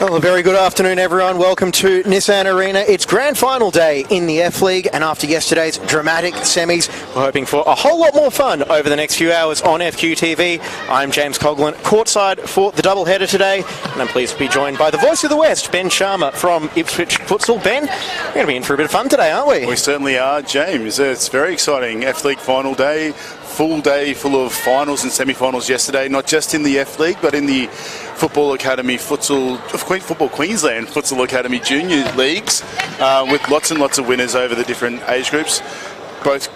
Well, a very good afternoon, everyone. Welcome to Nissan Arena. It's grand final day in the F League, and after yesterday's dramatic semis, we're hoping for a whole lot more fun over the next few hours on FQTV. I'm James Coughlin, courtside for the doubleheader today, and I'm pleased to be joined by the voice of the West, Ben Sharma from Ipswich Futsal. Ben, we're going to be in for a bit of fun today, aren't we? We certainly are, James. It's very exciting. F League final day. Full day full of finals and semi-finals yesterday, not just in the F League, but in the Football Academy Football Queensland Futsal Academy Junior Leagues, with lots and lots of winners over the different age groups. Both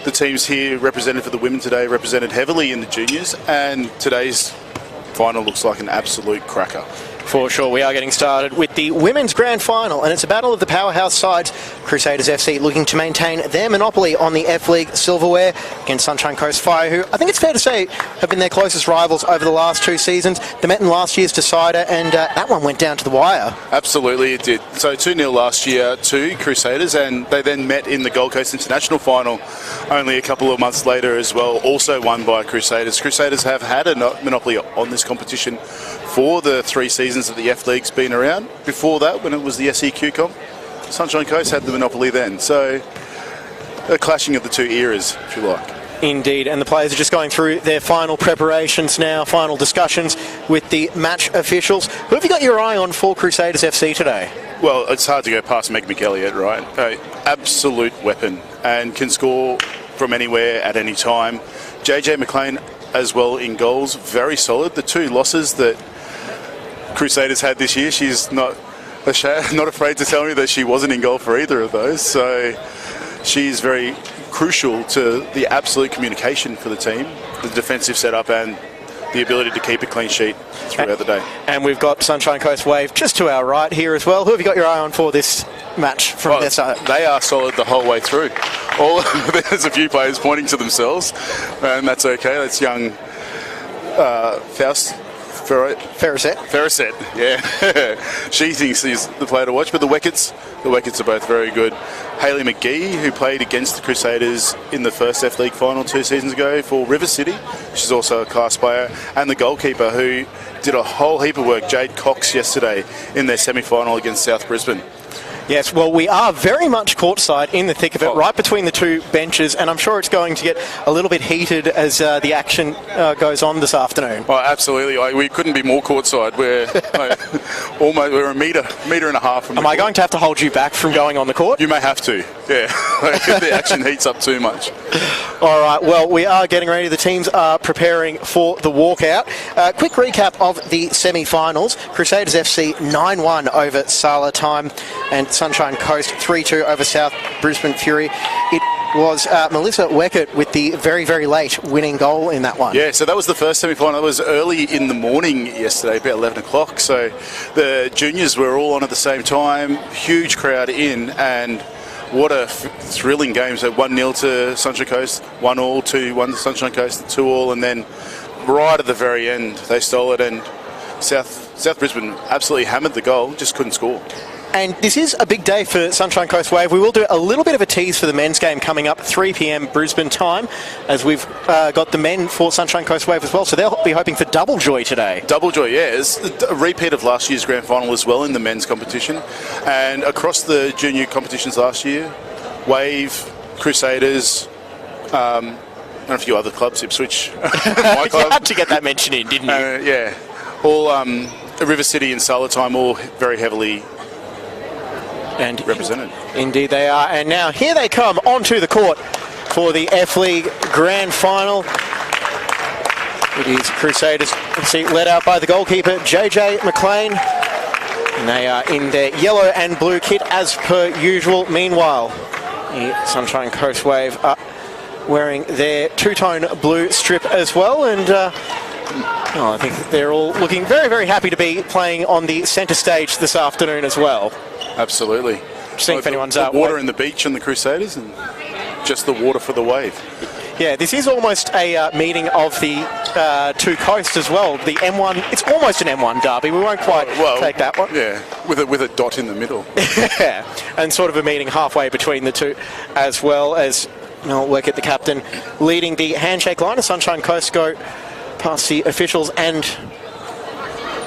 the teams here represented for the women today represented heavily in the juniors, and today's final looks like an absolute cracker. For sure, we are getting started with the women's grand final, and it's a battle of the powerhouse sides. Crusaders FC looking to maintain their monopoly on the F League silverware against Sunshine Coast Fire, who I think it's fair to say have been their closest rivals over the last two seasons. They met in last year's decider, and that one went down to the wire. Absolutely, it did. So 2-0 last year to Crusaders, and they then met in the Gold Coast International final only a couple of months later as well, also won by Crusaders. Crusaders have had a monopoly on this competition for the 3 seasons that the F League's been around. Before that, when it was the SEQ comp, Sunshine Coast had the monopoly then. So a clashing of the two eras, if you like. Indeed, and the players are just going through their final preparations now, final discussions with the match officials. Who have you got your eye on for Crusaders FC today? Well, it's hard to go past Meg McElliott, right? Absolute weapon, and can score from anywhere at any time. JJ McLean as well in goals, very solid. The 2 losses that Crusaders had this year, she's not afraid to tell me that she wasn't in goal for either of those. So she's very crucial to the absolute communication for the team, the defensive setup, and the ability to keep a clean sheet throughout the day. And we've got Sunshine Coast Wave just to our right here as well. Who have you got your eye on for this match from their side? They are solid the whole way through. There's a few players pointing to themselves, and that's okay. That's young Ferrisette, yeah. She thinks he's the player to watch, but the Weckets are both very good. Hayley McGee, who played against the Crusaders in the first F League final 2 seasons ago for River City, she's also a class player, and the goalkeeper who did a whole heap of work, Jade Cox, yesterday in their semi-final against South Brisbane. Yes, well, we are very much courtside in the thick of it, right between the 2 benches, and I'm sure it's going to get a little bit heated as the action goes on this afternoon. Oh, absolutely. We couldn't be more courtside. We're we're a metre and a half from the court. Am I going to have to hold you back from going on the court? You may have to, yeah. If the action heats up too much. All right, well, we are getting ready. The teams are preparing for the walkout. Quick recap of the semi-finals. Crusaders FC 9-1 over Sala Time, and Sunshine Coast 3-2 over South Brisbane Fury. It was Melissa Weckert with the very, very late winning goal in that one. Yeah, so that was the first semi-final. It was early in the morning yesterday, about 11 o'clock. So the juniors were all on at the same time. Huge crowd in, and what a thrilling game. So 1-0 to Sunshine Coast, 1-1, 2-1 to Sunshine Coast, 2-2, and then right at the very end they stole it, and South Brisbane absolutely hammered the goal, just couldn't score. And this is a big day for Sunshine Coast Wave. We will do a little bit of a tease for the men's game coming up, 3 p.m. Brisbane time, as we've got the men for Sunshine Coast Wave as well. So they'll be hoping for double joy today. Double joy, yeah. It's a repeat of last year's grand final as well in the men's competition. And across the junior competitions last year, Wave, Crusaders, and a few other clubs, Ipswich, my club. You had to get that mention in, didn't you? Yeah. All River City and Sala Time, all very heavily and represented. Indeed they are. And now here they come onto the court for the F League Grand Final. It is Crusaders, led out by the goalkeeper, JJ McLean. And they are in their yellow and blue kit as per usual. Meanwhile, the Sunshine Coast Wave are wearing their 2-tone blue strip as well. And I think they're all looking very, very happy to be playing on the centre stage this afternoon as well. Absolutely. Seeing if anyone's water in the beach on the Crusaders, and just the water for the wave. Yeah, this is almost a meeting of the two coasts as well. The M1, it's almost an M1 derby. We won't quite take that one. Yeah, with a dot in the middle. Yeah, and sort of a meeting halfway between the two, as well as Mel Weckett, the captain, leading the handshake line. Sunshine Coast go past the officials and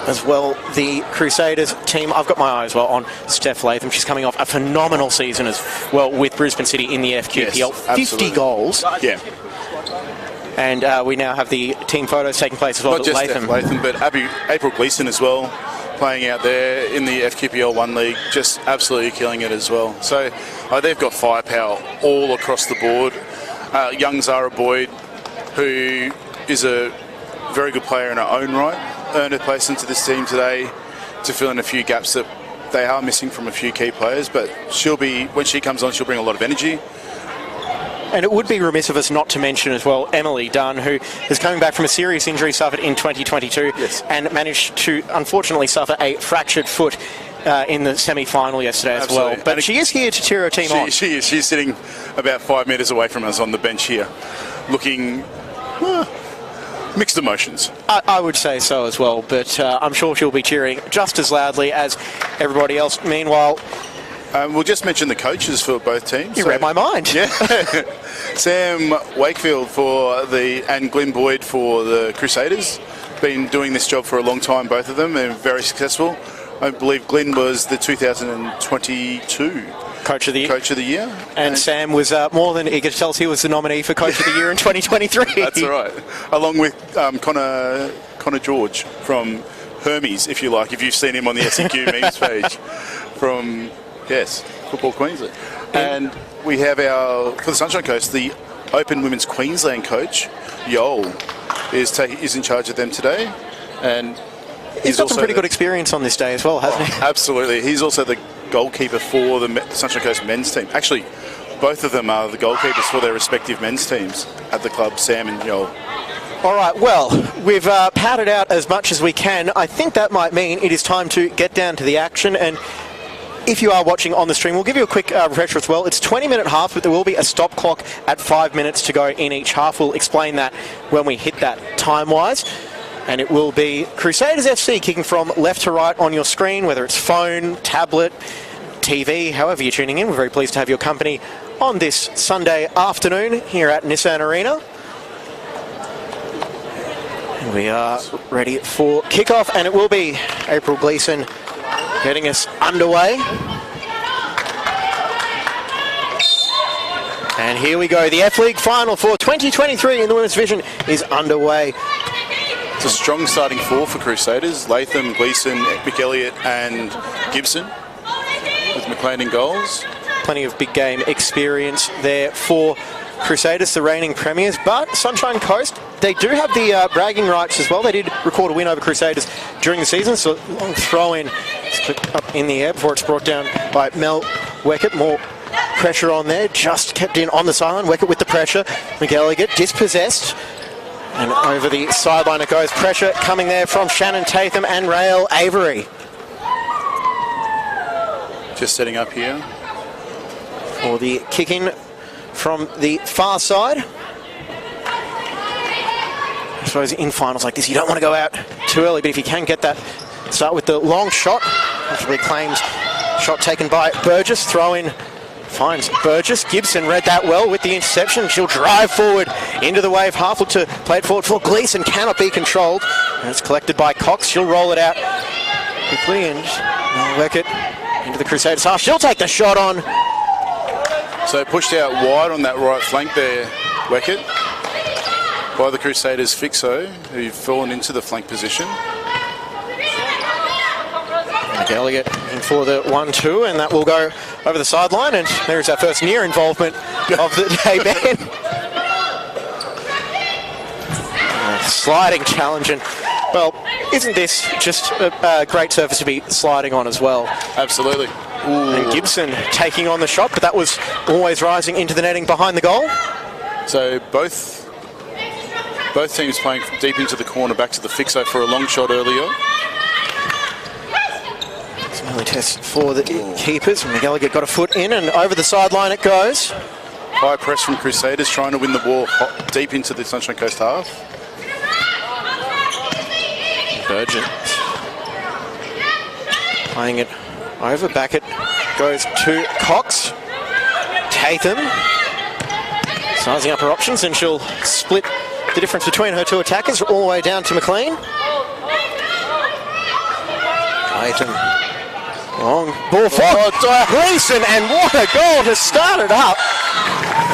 as well the Crusaders team. I've got my eye as well on Steph Latham. She's coming off a phenomenal season as well with Brisbane City in the FQPL. Yes, 50 goals. Yeah. And we now have the team photos taking place as well. Not just Latham. Steph Latham, but April Gleeson as well, playing out there in the FQPL 1 League, just absolutely killing it as well. So they've got firepower all across the board. Young Zara Boyd, who is a very good player in her own right, earned a place into this team today to fill in a few gaps that they are missing from a few key players, but when she comes on, she'll bring a lot of energy. And it would be remiss of us not to mention as well Emily Dunn, who is coming back from a serious injury suffered in 2022 and managed to unfortunately suffer a fractured foot in the semi-final yesterday as well. But and she is here to cheer her team on. She is. She's sitting about 5 metres away from us on the bench here, looking mixed emotions. I would say so as well, but I'm sure she'll be cheering just as loudly as everybody else. Meanwhile, we'll just mention the coaches for both teams. You read my mind. Yeah. Sam Wakefield and Glenn Boyd for the Crusaders. Been doing this job for a long time, both of them, and very successful. I believe Glenn was the 2022 Coach of the Year. And Sam was more than eager to tell us he was the nominee for Coach of the Year in 2023. That's right. Along with Connor George from Hermes, if you like, if you've seen him on the SEQ memes page from, Football Queensland. And we have for the Sunshine Coast, the Open Women's Queensland coach, Yoel, is in charge of them today. And he's got some pretty good experience on this day as well, hasn't he? Absolutely. He's also the goalkeeper for the Sunshine Coast men's team. Actually, both of them are the goalkeepers for their respective men's teams at the club, Sam and Yoel. All right, well, we've padded out as much as we can. I think that might mean it is time to get down to the action. And if you are watching on the stream, we'll give you a quick refresher as well. It's 20-minute half, but there will be a stop clock at 5 minutes to go in each half. We'll explain that when we hit that time-wise. And it will be Crusaders FC kicking from left to right on your screen, whether it's phone, tablet, TV, however you're tuning in. We're very pleased to have your company on this Sunday afternoon here at Nissan Arena. And we are ready for kickoff, and it will be April Gleeson getting us underway. And here we go. The F-League final for 2023 in the Women's Division is underway. It's a strong starting four for Crusaders. Latham, Gleeson, McElliott and Gibson with McLean in goals. Plenty of big game experience there for Crusaders, the reigning premiers. But Sunshine Coast, they do have the bragging rights as well. They did record a win over Crusaders during the season. So long throw in, it's up in the air before it's brought down by Mel Weckett. More pressure on there, just kept in on the sideline. Weckett with the pressure. McElliott dispossessed. And over the sideline it goes. Pressure coming there from Shannon Tatham and Rael Avery. Just setting up here for the kick-in from the far side. I suppose in finals like this, you don't want to go out too early, but if you can get that, start with the long shot. Actually claimed shot taken by Burgess. Throw in. Finds Burgess. Gibson read that well with the interception. She'll drive forward into the wave half. Look to play it forward for Gleeson. Cannot be controlled. And it's collected by Cox. She'll roll it out quickly and Weckett into the Crusaders half. She'll take the shot on. So pushed out wide on that right flank there, Weckett, by the Crusaders Fixo, who've fallen into the flank position. Elliott in for the 1-2, and that will go over the sideline, and there's our first near involvement of the day, Ben. Sliding challenge, and well, isn't this just a great surface to be sliding on as well? Absolutely. Ooh. And Gibson taking on the shot, but that was always rising into the netting behind the goal. So both teams playing deep into the corner, back to the Fixo for a long shot earlier. Early test for the keepers. McElliott got a foot in and over the sideline it goes. High press from Crusaders, trying to win the ball deep into the Sunshine Coast half. Virgin playing it over. Back it goes to Cox. Tatham sizing up her options, and she'll split the difference between her two attackers all the way down to McLean. Tatham, long ball for Gleeson, and what a goal to start it up.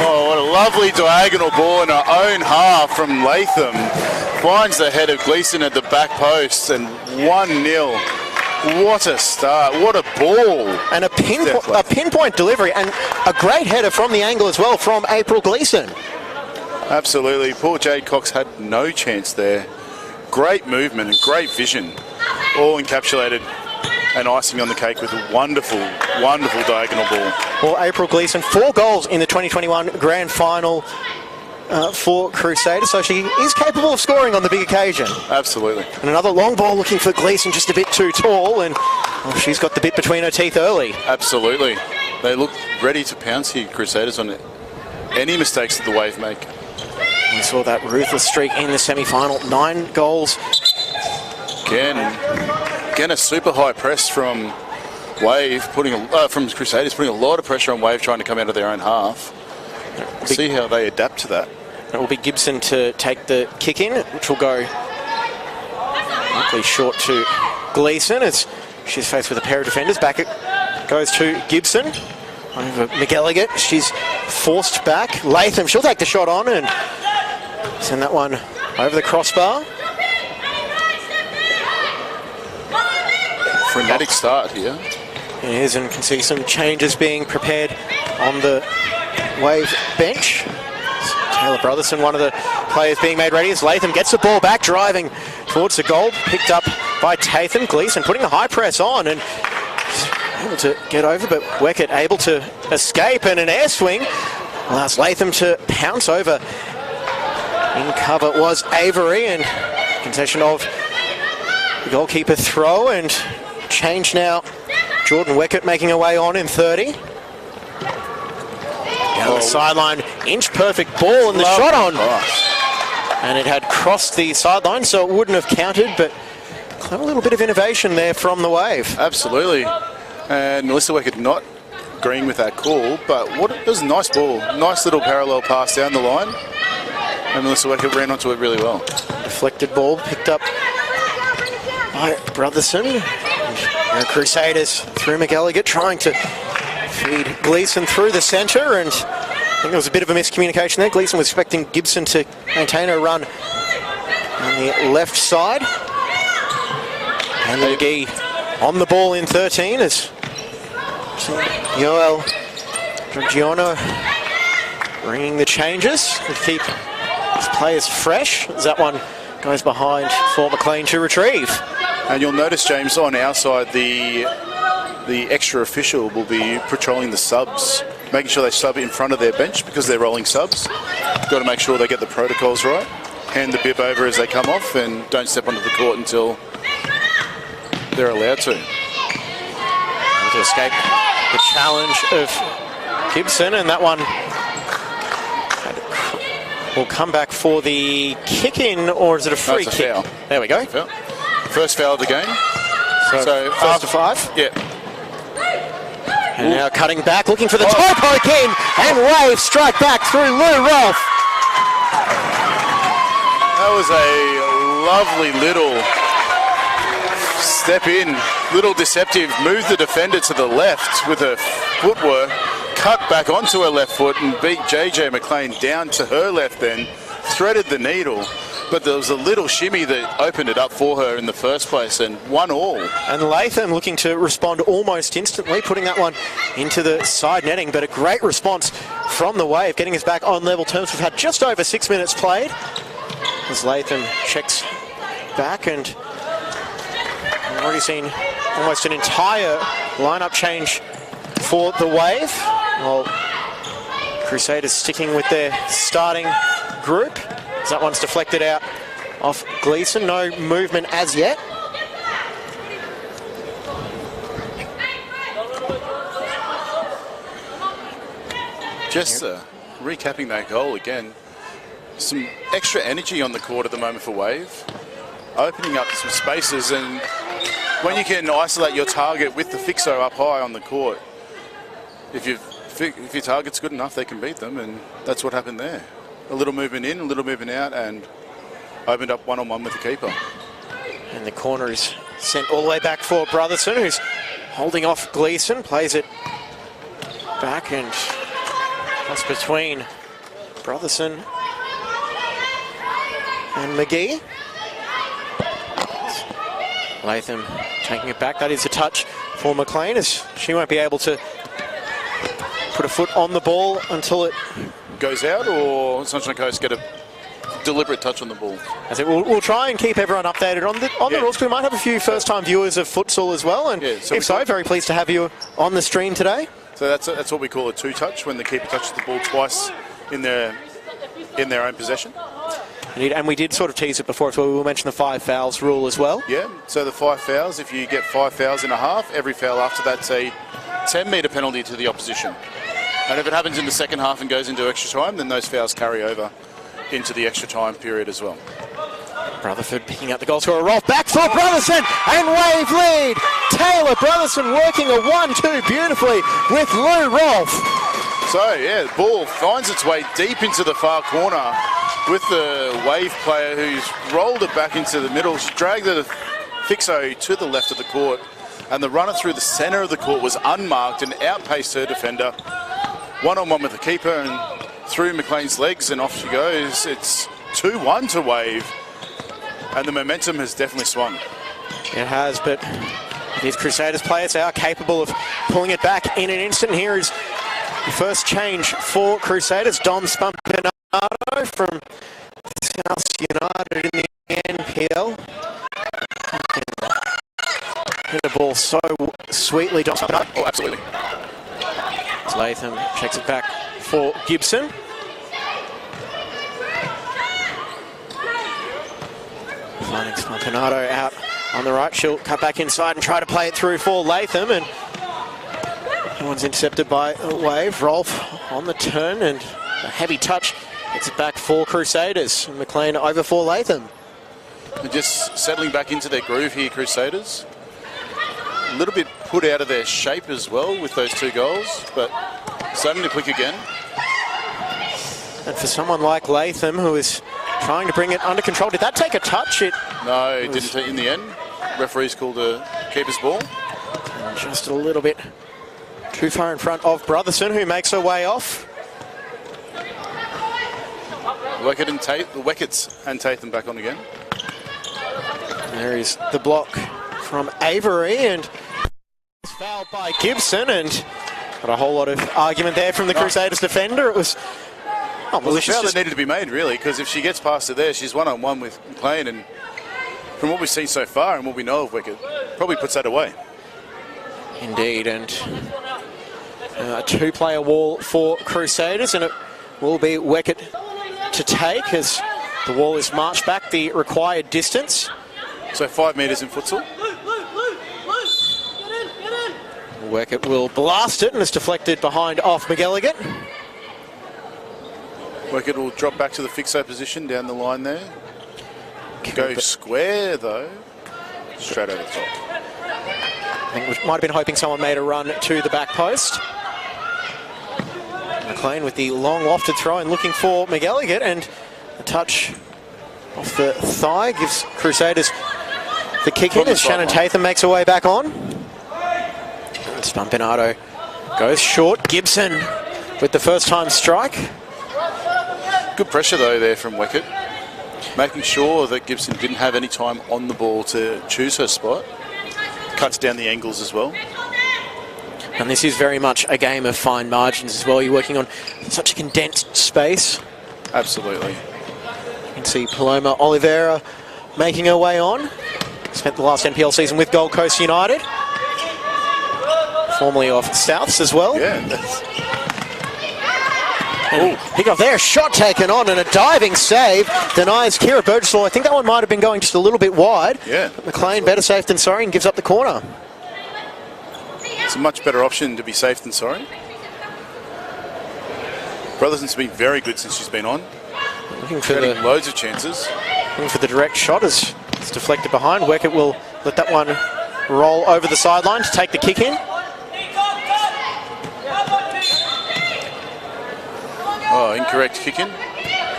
Oh, what a lovely diagonal ball in her own half from Latham. Finds the head of Gleeson at the back post, and 1-0. What a start, what a ball. And a pinpoint delivery, and a great header from the angle as well from April Gleeson. Absolutely, poor Jade Cox had no chance there. Great movement and great vision, all encapsulated and icing on the cake with a wonderful, wonderful diagonal ball. Well, April Gleeson, 4 goals in the 2021 Grand Final for Crusaders, so she is capable of scoring on the big occasion. Absolutely. And another long ball looking for Gleeson, just a bit too tall, and she's got the bit between her teeth early. Absolutely. They look ready to pounce here, Crusaders, on any mistakes that the Wave make. We saw that ruthless streak in the semi-final, 9 goals. Again, a super high press from Wave, from Crusaders, putting a lot of pressure on Wave trying to come out of their own half. See how they adapt to that. It will be Gibson to take the kick in, which will go likely short to Gleeson as she's faced with a pair of defenders. Back it goes to Gibson. Over McElligott, she's forced back. Latham, she'll take the shot on and send that one over the crossbar. Frenetic start here. It is, and can see some changes being prepared on the Wave bench. Taylor Brotherson, one of the players being made ready, as Latham gets the ball back, driving towards the goal, picked up by Tatham. Gleeson putting the high press on and able to get over, but Weckett able to escape, and an air swing allows Latham to pounce over. In cover was Avery, and concession of the goalkeeper throw, and change now. Jordan Weckett making her way on in 30. Down the sideline, inch perfect ball, and the shot on. And it had crossed the sideline, so it wouldn't have counted, but a little bit of innovation there from the Wave. Absolutely. And Melissa Weckett not agreeing with that call, but it was a nice ball. Nice little parallel pass down the line. And Melissa Weckett ran onto it really well. Deflected ball picked up by Brotherson. And Crusaders through McElligott, trying to feed Gleeson through the centre, and I think there was a bit of a miscommunication there. Gleeson was expecting Gibson to maintain her run on the left side. And McGee on the ball in 13 as Yoel Giorgiano bringing the changes to keep his players fresh, as that one goes behind for McLean to retrieve. And you'll notice, James, on our side, the extra official will be patrolling the subs, making sure they sub in front of their bench because they're rolling subs. Got to make sure they get the protocols right. Hand the bib over as they come off, and don't step onto the court until they're allowed to. Able to escape the challenge of Gibson, and that one will come back for the kick-in, or is it a free kick? Foul. There we go. First foul of the game. So first to 5. Yeah. And now cutting back, looking for the toe poke in, and Wave strike back through Lou Rolfe. That was a lovely little step in, little deceptive, move the defender to the left with her footwork, cut back onto her left foot and beat JJ McLean down to her left then, threaded the needle. But there was a little shimmy that opened it up for her in the first place, and 1-1. And Latham looking to respond almost instantly, putting that one into the side netting, but a great response from the Wave, getting us back on level terms. We've had just over 6 minutes played as Latham checks back, and we've already seen almost an entire lineup change for the Wave. Well, Crusaders sticking with their starting group. That one's deflected out off Gleeson. No movement as yet. Just a recapping that goal again, some extra energy on the court at the moment for Wave, opening up some spaces, and when you can isolate your target with the fixo up high on the court, if your target's good enough, they can beat them, and that's what happened there. A little movement in, a little movement out, and opened up one-on-one with the keeper. And the corner is sent all the way back for Brotherson, who's holding off Gleeson, plays it back, and that's between Brotherson and McGee. Latham taking it back. That is a touch for McLean, as she won't be able to put a foot on the ball until it goes out, or Sunshine Coast get a deliberate touch on the ball. As it, we'll try and keep everyone updated on the rules. We might have a few first-time viewers of futsal as well, and if so, very pleased to have you on the stream today. So that's what we call a two-touch, when the keeper touches the ball twice in their own possession. And we did sort of tease it before, so we will mention the 5 fouls rule as well. Yeah, so the 5 fouls, if you get 5 fouls in a half, every foul after that's a 10-metre penalty to the opposition. And if it happens in the second half and goes into extra time, then those fouls carry over into the extra time period as well. Rutherford picking up the goal scorer. Rolf back for Brotherson, and Wave lead. Taylor Brotherson working a 1-2 beautifully with Lou Rolf. So, yeah, the ball finds its way deep into the far corner with the Wave player who's rolled it back into the middle. She dragged the fixo to the left of the court, and the runner through the centre of the court was unmarked and outpaced her defender. One-on-one with the keeper and through McLean's legs, and off she goes. It's 2-1 to Wave, and the momentum has definitely swung. It has, but these Crusaders players are capable of pulling it back in an instant. Here is the first change for Crusaders. Dom Spunpinato from South United in the NPL. Hit the ball so sweetly, Dom Spunpinato. Oh, absolutely. Latham checks it back for Gibson. Finding Spunpinato out on the right. She'll cut back inside and try to play it through for Latham, and that one's intercepted by Wave. Rolf on the turn, and a heavy touch gets it back for Crusaders. McLean over for Latham. They're just settling back into their groove here, Crusaders. A little bit put out of their shape as well with those 2 goals, but starting to click again. And for someone like Latham, who is trying to bring it under control, did that take a touch? No, it didn't in the end. Referees called a keeper's ball. And just a little bit too far in front of Brotherson, who makes her way off. Weckets and Tatham back on again. There is the block from Avery, and it's fouled by Gibson, and got a whole lot of argument there from the Crusaders defender. It was a foul that needed to be made, really, because if she gets past it there, she's one-on-one with McLean, and from what we've seen so far and what we know of Weckett, probably puts that away. Indeed, and a 2-player wall for Crusaders, and it will be Weckett to take as the wall is marched back the required distance. So 5 metres in futsal. Weckett will blast it, and it's deflected behind off McElligott. Weckett will drop back to the fixo position down the line there. Go square, though. Straight over the top. I think we might have been hoping someone made a run to the back post. McLean with the long lofted throw and looking for McElligott, and a touch off the thigh gives Crusaders the kick in as Shannon Tatham makes her way back on. And Spunpinato goes short. Gibson with the first time strike. Good pressure though there from Weckett, making sure that Gibson didn't have any time on the ball to choose her spot. Cuts down the angles as well. And this is very much a game of fine margins as well. You're working on such a condensed space. Absolutely. You can see Paloma Oliveira making her way on. Spent the last NPL season with Gold Coast United. Formerly of Souths as well. Yeah. Pick off there, shot taken on, and a diving save denies Kira Burgess. I think that one might have been going just a little bit wide. Yeah. But McLean better safe than sorry and gives up the corner. It's a much better option to be safe than sorry. Brotherson's been very good since she's been on. Looking for Creating loads of chances. Looking for the direct shot as it's deflected behind. Weckett will let that one roll over the sideline to take the kick in. Oh, incorrect kick in.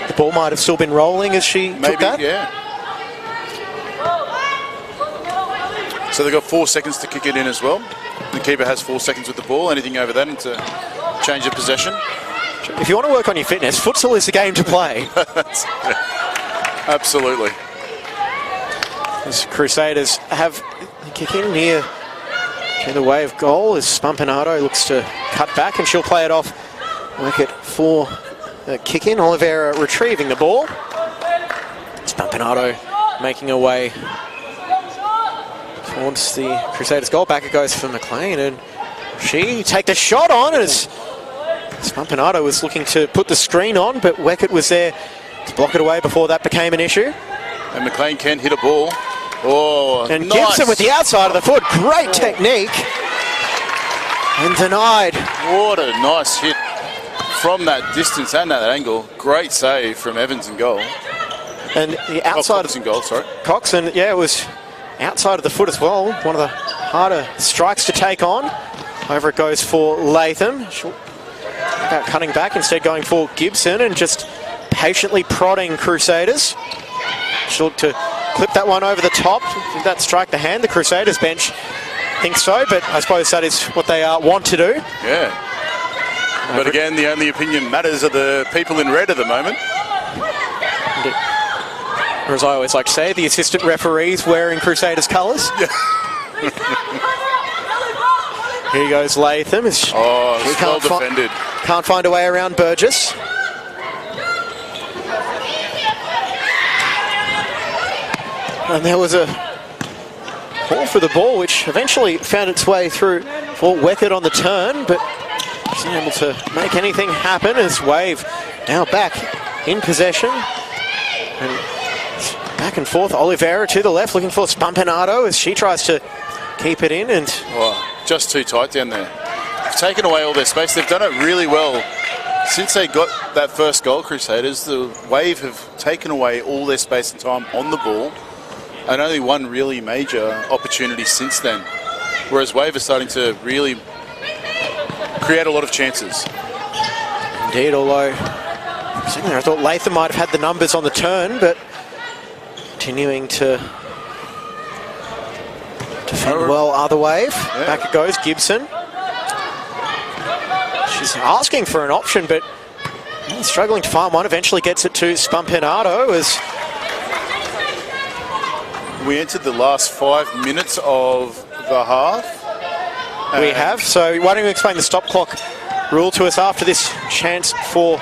The ball might have still been rolling as she took that. Yeah. So they've got 4 seconds to kick it in as well. The keeper has 4 seconds with the ball. Anything over that into change of possession. If you want to work on your fitness, futsal is the game to play. Absolutely. As Crusaders have the kick in near the way of goal as Spampinato looks to cut back and she'll play it off. Weckett for the kick in. Oliveira retrieving the ball. Spampinato making her way towards the Crusaders goal. Back it goes for McLean and she take the shot on as Spampinato was looking to put the screen on, but Weckett was there to block it away before that became an issue. And McLean can hit a ball. Oh, and nice. Gibson with the outside of the foot. Great technique. And denied. What a nice hit from that distance and that angle. Great save from Evans in goal. And the outside Cox in goal, sorry. Cox, and yeah, it was outside of the foot as well. One of the harder strikes to take on. Over it goes for Latham. She'll about cutting back, instead going for Gibson and just patiently prodding Crusaders. She'll look to clip that one over the top. Did that strike the hand? The Crusaders bench thinks so, but I suppose that is what they want to do. Yeah. But again, the only opinion matters are the people in red at the moment. Or as I always like to say, the assistant referees wearing Crusaders colours. Yeah. Here goes Latham. Oh, well defended. Can't find a way around Burgess. And there was a call for the ball, which eventually found its way through for Weckett on the turn, but she's not able to make anything happen as Wave now back in possession. And back and forth, Oliveira to the left, looking for Spampinato as she tries to keep it in. And just too tight down there. They've taken away all their space. They've done it really well. Since they got that first goal, Crusaders, the Wave have taken away all their space and time on the ball, and only one really major opportunity since then. Whereas Wave are starting to really create a lot of chances. Indeed, although I thought Latham might have had the numbers on the turn, but continuing to defend well other Wave. Yeah. Back it goes, Gibson. She's asking for an option, but struggling to find one. Eventually gets it to Spampinato as we entered the last 5 minutes of the half. We have. So why don't you explain the stop clock rule to us after this chance for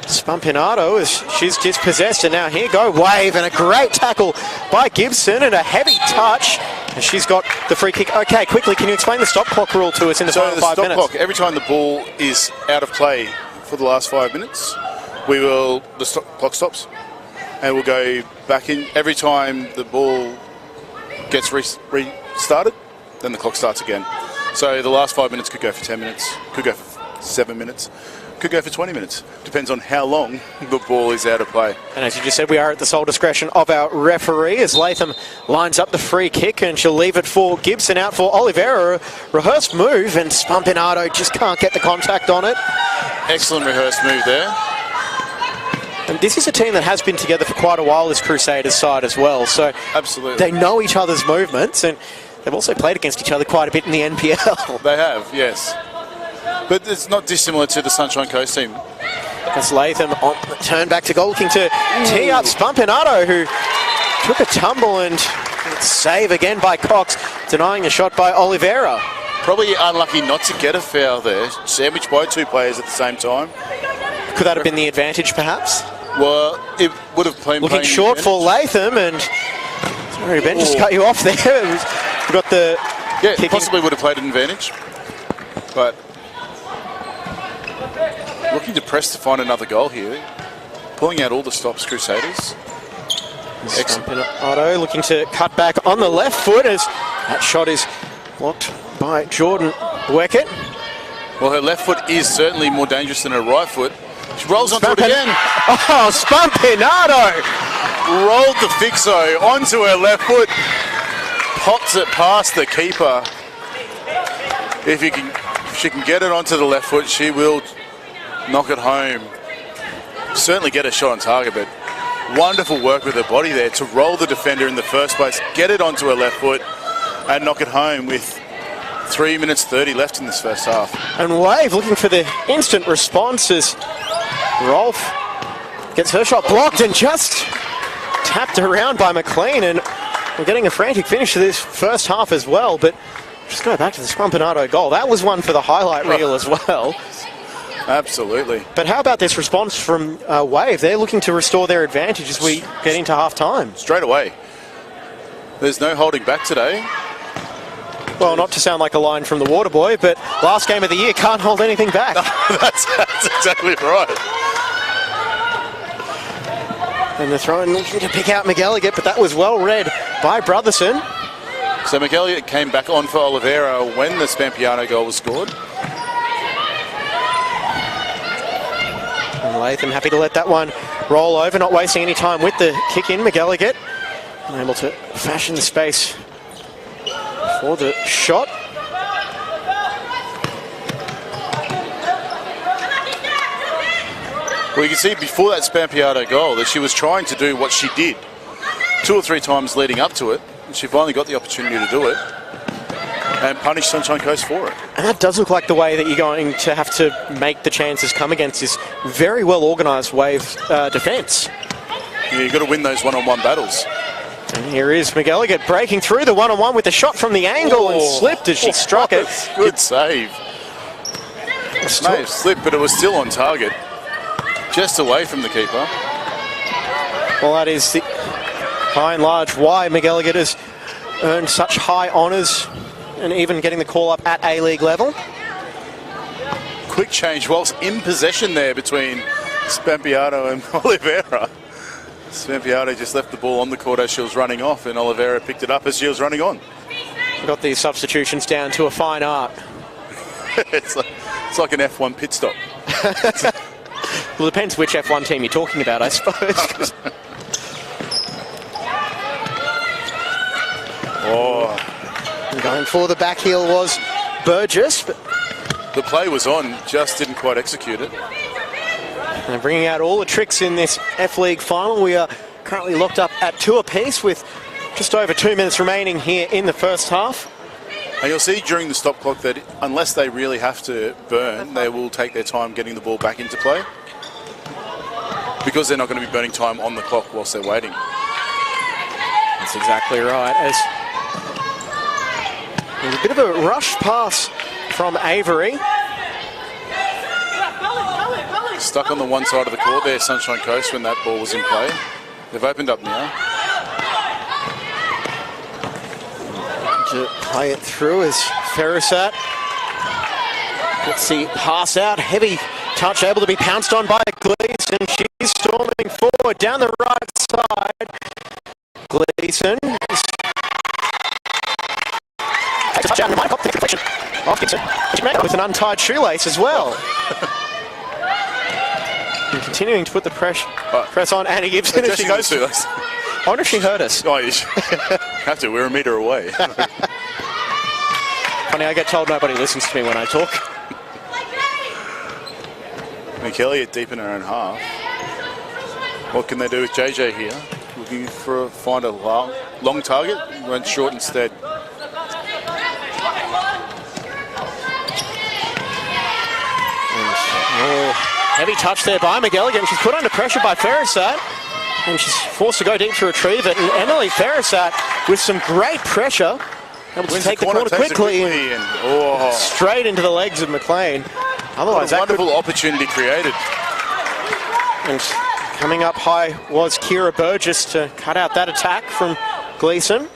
Spampinato as she's dispossessed, and now here go Wave, and a great tackle by Gibson and a heavy touch, and she's got the free kick. Okay, quickly, can you explain the stop clock rule to us in the final 5 minutes? Clock, every time the ball is out of play for the last 5 minutes, the stop clock stops, and we'll go back in. Every time the ball gets restarted, then the clock starts again. So the last 5 minutes could go for 10 minutes, could go for 7 minutes, could go for 20 minutes. Depends on how long the ball is out of play. And as you just said, we are at the sole discretion of our referee as Latham lines up the free kick, and she'll leave it for Gibson, out for Oliveira. Rehearsed move, and Spampinato just can't get the contact on it. Excellent rehearsed move there. And this is a team that has been together for quite a while, this Crusaders side as well. So absolutely, they know each other's movements, and they've also played against each other quite a bit in the NPL. They have, yes. But it's not dissimilar to the Sunshine Coast team. That's Latham on the turn back to goal, looking to tee up Spampinato, who took a tumble, and save again by Cox, denying a shot by Oliveira. Probably unlucky not to get a foul there, sandwiched by 2 players at the same time. Could that have been the advantage, perhaps? Well, it would have played. Looking short for Latham, and sorry, Ben, just cut you off there. We got the kicking. Possibly would have played an advantage, but looking to press to find another goal here, pulling out all the stops, Crusaders. Excellent. Otto looking to cut back on the left foot as that shot is blocked by Jordan Weckett. Well, her left foot is certainly more dangerous than her right foot. She rolls onto it again. Oh, Spampinato! Rolled the fixo onto her left foot. Pops it past the keeper. If she can get it onto the left foot, she will knock it home. Certainly get a shot on target, but wonderful work with her body there to roll the defender in the first place, get it onto her left foot, and knock it home with 3 minutes 30 left in this first half. And Wave looking for the instant response as Rolf gets her shot blocked and just tapped around by McLean, and we're getting a frantic finish to this first half as well. But just go back to the Spampinato goal. That was one for the highlight reel as well. Absolutely. But how about this response from Wave? They're looking to restore their advantage as we get into half-time. Straight away. There's no holding back today. Well, not to sound like a line from the Waterboy, but last game of the year, can't hold anything back. That's exactly right. And the throw-in looking to pick out McElligott, but that was well read by Brotherson. So McElligott came back on for Oliveira when the Spampiano goal was scored. And Latham happy to let that one roll over, not wasting any time with the kick in. McElligott able to fashion the space for the shot. Well, you can see before that Spampiano goal that she was trying to do what she did 2 or 3 times leading up to it. And she finally got the opportunity to do it and punish Sunshine Coast for it. And that does look like the way that you're going to have to make the chances come against this very well organised Wave defence. Yeah, you've got to win those one-on-one battles. And here is McElligott breaking through the one-on-one with a shot from the angle and slipped as she struck it. Good save. May have slipped, but it was still on target. Just away from the keeper. Well, that is by and large why McElligott has earned such high honours and even getting the call up at A-League level. Quick change whilst in possession there between Spampiano and Oliveira. Spampiano just left the ball on the court as she was running off, and Oliveira picked it up as she was running on. Got these substitutions down to a fine art. It's like an F1 pit stop. Well, it depends which F1 team you're talking about, I suppose. And going for the back heel was Burgess, but the play was on, just didn't quite execute it. and bringing out all the tricks in this F-League final. We are currently locked up at 2 apiece with just over 2 minutes remaining here in the first half. And you'll see during the stop clock that unless they really have to burn, they will take their time getting the ball back into play, because they're not going to be burning time on the clock whilst they're waiting. That's exactly right. As there's a bit of a rush pass from Avery. Stuck on the one side of the court there, Sunshine Coast, when that ball was in play. They've opened up now. To play it through is Ferrisat. Let's see, pass out, heavy touch, able to be pounced on by Gleason. She's storming forward down the right side. Gleason takes a touch out and might pop the deflection of Gibson. She made it with an untied shoelace as well. And continuing to put the press on Annie Gibson as she goes. I wonder if she heard us. Oh, you have to. We're a metre away. Funny, I get told nobody listens to me when I talk. McElligott deep in her own half. What can they do with JJ here? Looking for find a long target. Went short instead. Heavy touch there by McElligott, and she's put under pressure by Ferrisat, and she's forced to go deep to retrieve it. And Emily Ferrisat with some great pressure, able to take the corner quickly and straight into the legs of McLean. Otherwise, what a wonderful opportunity created. And coming up high was Kira Burgess to cut out that attack from Gleason.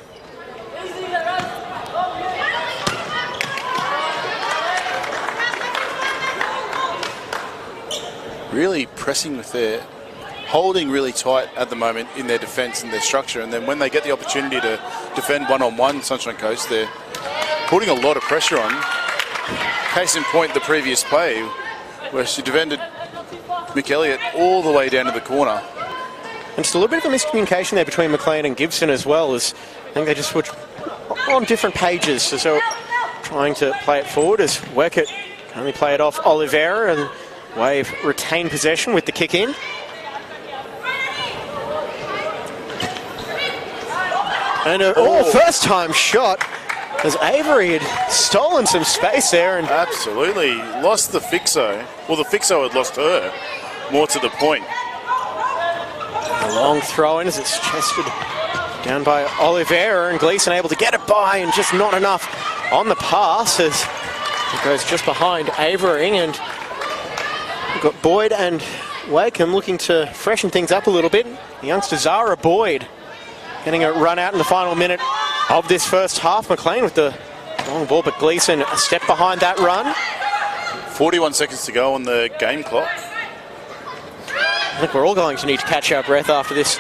Really pressing with their holding really tight at the moment in their defence and their structure, and then when they get the opportunity to defend one-on-one Sunshine Coast, they're putting a lot of pressure on. Case in point, the previous play where she defended McElliott all the way down to the corner. And just a little bit of a miscommunication there between McLean and Gibson as well, as I think they just were on different pages. So trying to play it forward as Weckett can only play it off Oliveira, and Wave retain possession with the kick in. And a first time shot, as Avery had stolen some space there. And absolutely lost the fixo. Well, the fixo had lost her, more to the point. A long throw in as it's chested down by Oliveira, and Gleeson able to get it by, and just not enough on the pass as it goes just behind Avery. And we've got Boyd and Wakeham looking to freshen things up a little bit. The youngster Zara Boyd getting a run out in the final minute of this first half. McLean with the long ball, but Gleeson a step behind that run. 41 seconds to go on the game clock. I think we're all going to need to catch our breath after this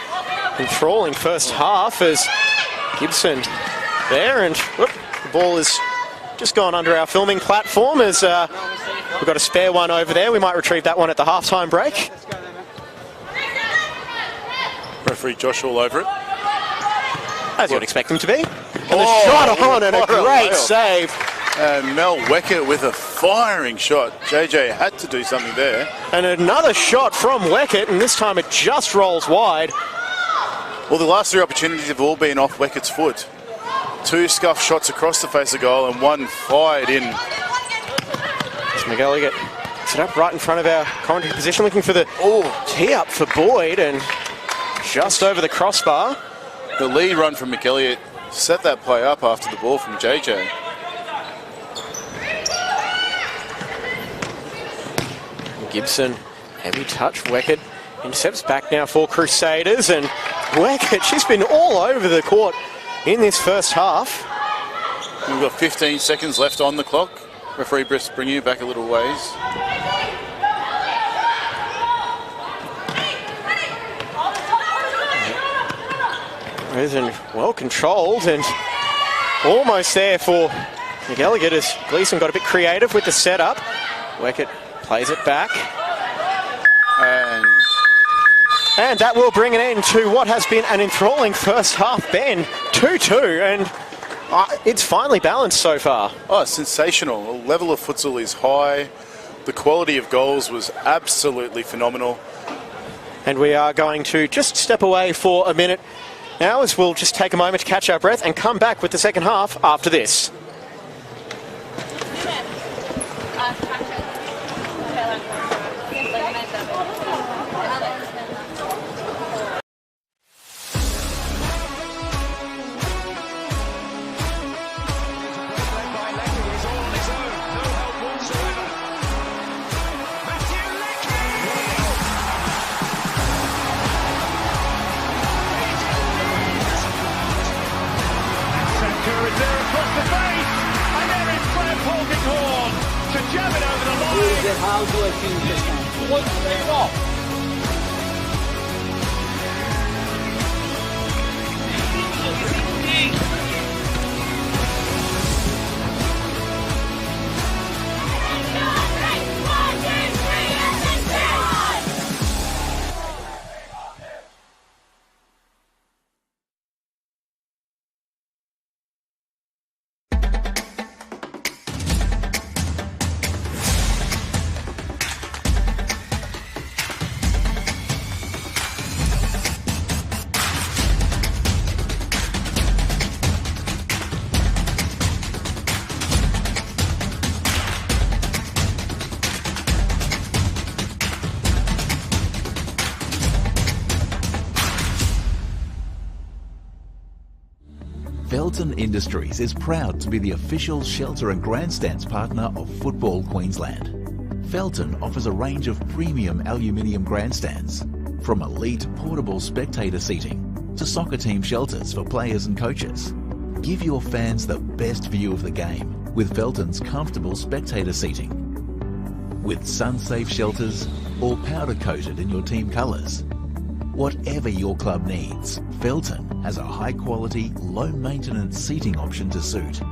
enthralling first half, as Gibson there, and whoop, the ball has just gone under our filming platform, as we've got a spare one over there. We might retrieve that one at the halftime break. Referee Josh all over it. As you'd expect him to be. And the shot on, and a great save. And Mel Weckett with a firing shot. JJ had to do something there. And another shot from Weckett, and this time it just rolls wide. Well, the last three opportunities have all been off Weckett's foot. Two scuff shots across the face of goal and one fired in. As McElliott gets it up right in front of our commentary position, looking for the tee up for Boyd, and just over the crossbar. The lead run from McElliott set that play up after the ball from JJ. Gibson, heavy touch. Weckett intercepts back now for Crusaders, and Weckett, she's been all over the court in this first half. We've got 15 seconds left on the clock. Referee Briss, bring you back a little ways. And well controlled, and almost there for McElliott, as Gleeson got a bit creative with the setup. Weckett plays it back. And that will bring an end to what has been an enthralling first half, Ben. 2-2, and it's finally balanced so far. Oh, sensational. The level of futsal is high. The quality of goals was absolutely phenomenal. And we are going to just step away for a minute now, as we'll just take a moment to catch our breath and come back with the second half after this. How do I feel this time? What's going on? Felton Industries is proud to be the official shelter and grandstands partner of Football Queensland. Felton offers a range of premium aluminium grandstands, from elite portable spectator seating to soccer team shelters for players and coaches. Give your fans the best view of the game with Felton's comfortable spectator seating. With sun-safe shelters or powder-coated in your team colours. Whatever your club needs, Felton has a high-quality, low-maintenance seating option to suit.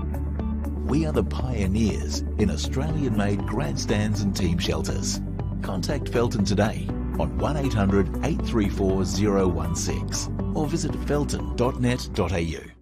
We are the pioneers in Australian-made grandstands and team shelters. Contact Felton today on 1800 834 016 or visit felton.net.au.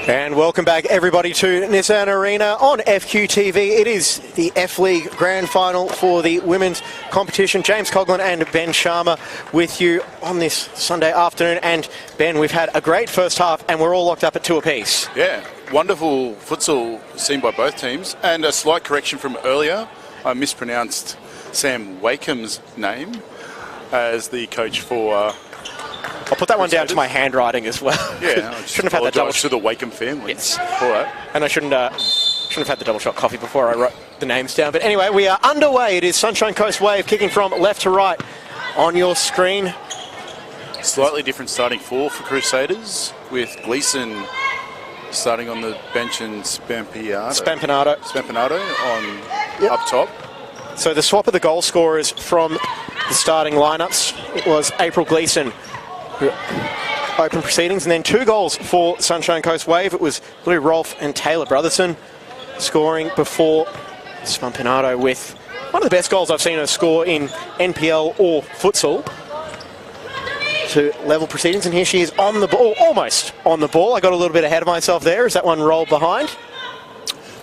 And welcome back, everybody, to Nissan Arena on FQTV. It is the F-League Grand Final for the women's competition. James Coughlin and Ben Sharma with you on this Sunday afternoon. And Ben, we've had a great first half and we're all locked up at 2 apiece. Yeah, wonderful futsal seen by both teams. And a slight correction from earlier. I mispronounced Sam Wakeham's name as the coach for I'll put that one down to my handwriting as well. Yeah, I shouldn't have had that double to the Wakeham family. Yes. All right. And I shouldn't have had the double shot coffee before I wrote the names down. But anyway, we are underway. It is Sunshine Coast Wave kicking from left to right on your screen. Slightly different starting four for Crusaders, with Gleeson starting on the bench and Spampinato on up top. So the swap of the goal scorers from the starting lineups, it was April Gleeson who opened proceedings, and then 2 goals for Sunshine Coast Wave. It was Blue Rolfe and Taylor Brotherson scoring before Spampinato with one of the best goals I've seen her score in NPL or futsal to level proceedings. And here she is on the ball, almost on the ball. I got a little bit ahead of myself there as that one rolled behind.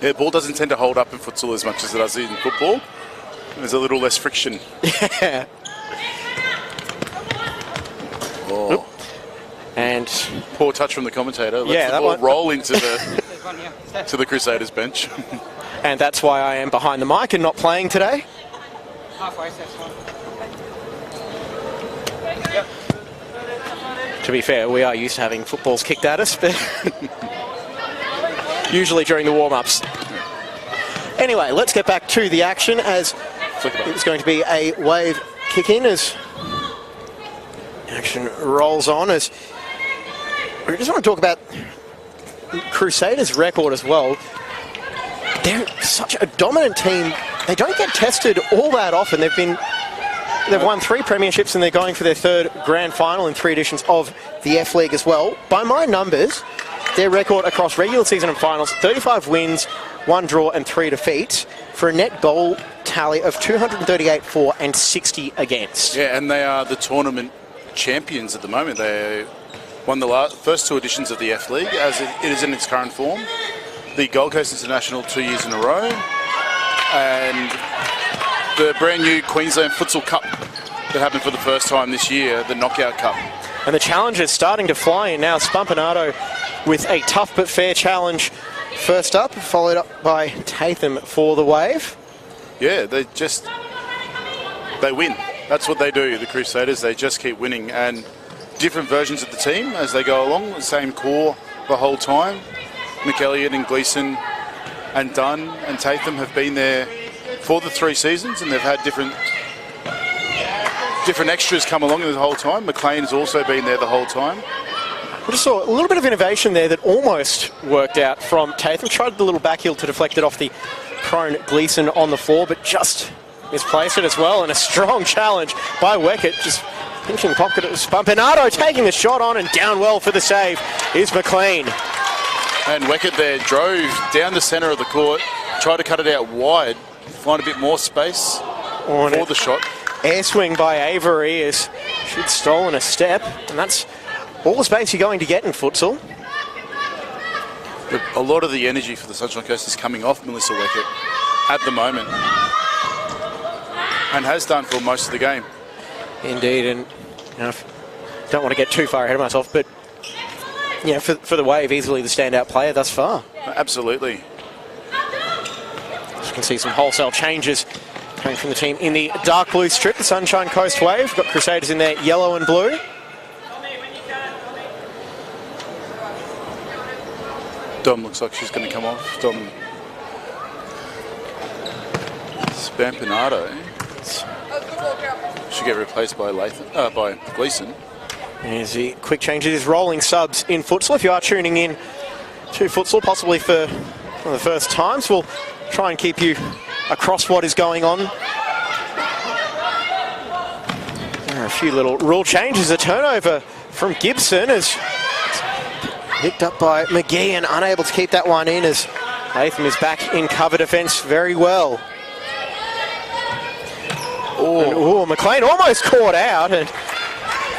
Yeah, the ball doesn't tend to hold up in futsal as much as it does in football. There's a little less friction. Yeah. Oh. And poor touch from the commentator. Lets the ball roll into the to the Crusaders bench. And that's why I am behind the mic and not playing today. Halfway, that's fine. To be fair, we are used to having footballs kicked at us, but usually during the warm-ups. Anyway, let's get back to the action, as it's going to be a Wave kick-in as action rolls on. As we just want to talk about Crusaders' record as well. They're such a dominant team. They don't get tested all that often. They've won 3 premierships and they're going for their 3rd grand final in 3 editions of the F League as well. By my numbers, their record across regular season and finals, 35 wins, 1 draw and 3 defeats, for a net goal tally of 238 for and 60 against. Yeah, and they are the tournament champions at the moment. They won the first 2 editions of the F League as it is in its current form. The Gold Coast International 2 years in a row, and the brand new Queensland Futsal Cup that happened for the first time this year, the Knockout Cup. And the challenge is starting to fly in now. Spampinato with a tough but fair challenge first up, followed up by Tatham for the Wave. Yeah, they win. That's what they do, the Crusaders. They just keep winning, and different versions of the team as they go along, the same core the whole time. McElliott and Gleeson and Dunn and Tatham have been there for the 3 seasons, and they've had different extras come along the whole time. McLean's also been there the whole time. I just saw a little bit of innovation there that almost worked out from Tatham. Tried the little back heel to deflect it off the prone Gleeson on the floor, but just misplaced it as well. And a strong challenge by Weckett, just pinching the pocket. It was Spampinato taking the shot on, and down well for the save is McLean. And Weckett there drove down the centre of the court, tried to cut it out wide, find a bit more space for the shot. Air swing by Avery as she'd stolen a step, and that's all the space you're going to get in futsal. But a lot of the energy for the Sunshine Coast is coming off Melissa Weckett at the moment, and has done for most of the game. Indeed, and don't want to get too far ahead of myself, but yeah, for the Wave, easily the standout player thus far. Absolutely. As you can see, some wholesale changes coming from the team in the dark blue strip, the Sunshine Coast Wave. We've got Crusaders in there, yellow and blue. Dom looks like she's going to come off. Dom Spampinato should get replaced by by Gleeson. Here's the quick changes, these rolling subs in futsal. If you are tuning in to futsal, possibly for one of the first times, we'll try and keep you across what is going on. There are a few little rule changes. A turnover from Gibson is picked up by McGee and unable to keep that one in, as Latham is back in cover defence very well. Oh, McLean almost caught out, and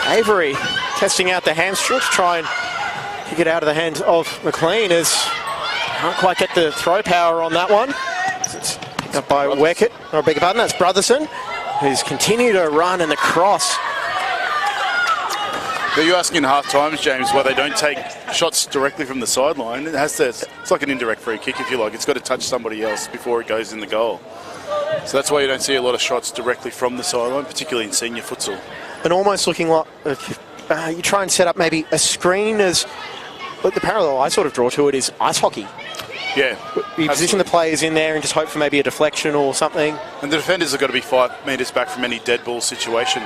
Avery testing out the hamstring to try and kick it out of the hands of McLean, as can't quite get the throw power on that one. It's picked up by Weckett, or I beg your pardon, that's Brotherson, who's continued to run, and the cross. Are you asking in half times, James, why they don't take shots directly from the sideline? It's like an indirect free kick, if you like. It's got to touch somebody else before it goes in the goal. So that's why you don't see a lot of shots directly from the sideline, particularly in senior futsal. And almost looking like you try and set up maybe a screen as... But the parallel I sort of draw to it is ice hockey. Yeah. You position the players in there and just hope for maybe a deflection or something. And the defenders have got to be 5 metres back from any dead ball situation.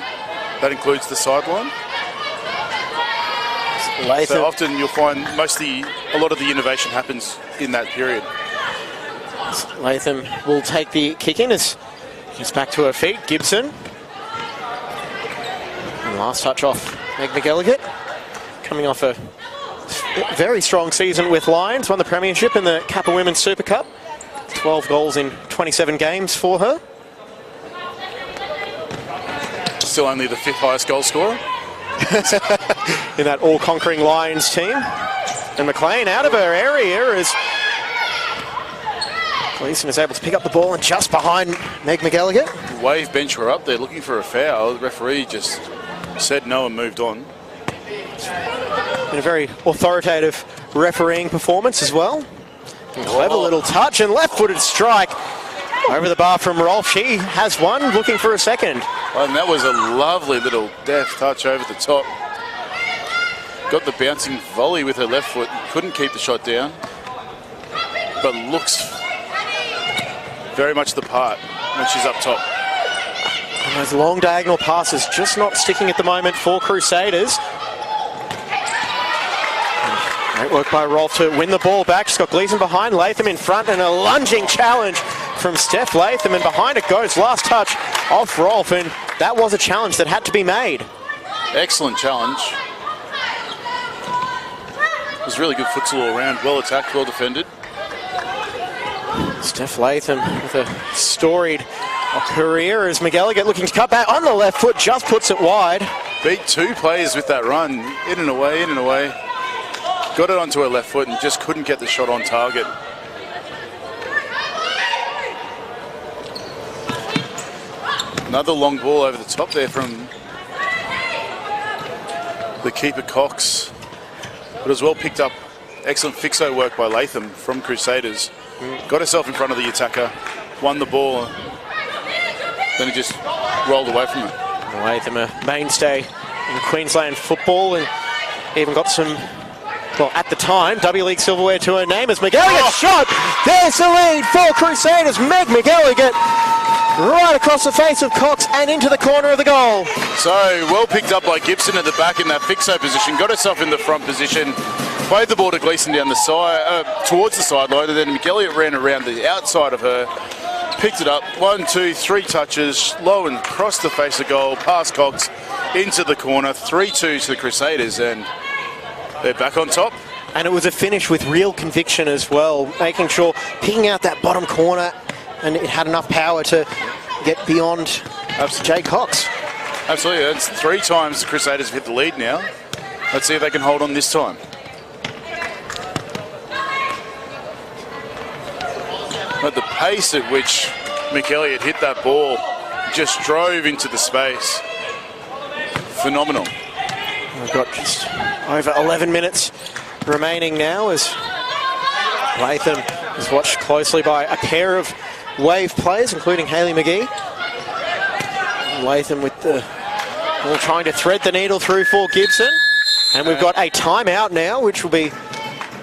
That includes the sideline. Latham. So often you'll find a lot of the innovation happens in that period. Latham will take the kick in as he's back to her feet. Gibson. And last touch off Meg McElligott. Coming off a very strong season with Lions. Won the premiership in the Kappa Women's Super Cup. 12 goals in 27 games for her. Still only the 5th highest goal scorer. In that all-conquering Lions team. And McLean out of her area as Gleeson is able to pick up the ball and just behind Meg McElligott. Wave bench were up there looking for a foul. The referee just said no and moved on. And a very authoritative refereeing performance as well. And clever little touch and left-footed strike over the bar from Rolfe. She has one, looking for a second. And that was a lovely little deft touch over the top. Got the bouncing volley with her left foot. Couldn't keep the shot down. But looks very much the part when she's up top. And those long diagonal passes just not sticking at the moment for Crusaders. Great work by Rolfe to win the ball back. She's got Gleeson behind, Latham in front, and a lunging challenge from Steph Latham, and behind it goes. Last touch off Rolfe, and that was a challenge that had to be made. Excellent challenge. It was really good futsal all around. Well attacked, well defended. Steph Latham with a storied career as McElligott looking to cut back on the left foot, just puts it wide. Beat 2 players with that run. In and away, in and away. Got it onto her left foot and just couldn't get the shot on target. Another long ball over the top there from the keeper Cox. But it was well picked up. Excellent fixo work by Latham from Crusaders. Got herself in front of the attacker, won the ball, then he just rolled away from it. Latham, a mainstay in Queensland football, and even got some, well, at the time, W League silverware to her name as McElligott shot. There's the lead for Crusaders. Meg McElligott right across the face of Cox and into the corner of the goal. So well picked up by Gibson at the back in that fixo position. Got herself in the front position. Played the ball to Gleeson down the side, towards the sideline, and then McElligott ran around the outside of her. Picked it up, 1, 2, 3 touches, low and across the face of goal, past Cox, into the corner, 3-2 to the Crusaders, and they're back on top. And it was a finish with real conviction as well, making sure, picking out that bottom corner, and it had enough power to get beyond Jay Cox. Absolutely, it's 3 times the Crusaders have hit the lead now. Let's see if they can hold on this time. But the pace at which McElligott hit that ball just drove into the space. Phenomenal. We've got just over 11 minutes remaining now as Latham is watched closely by a pair of Wave players, including Hayley McGee. Latham with the ball trying to thread the needle through for Gibson. And we've got a timeout now, which will be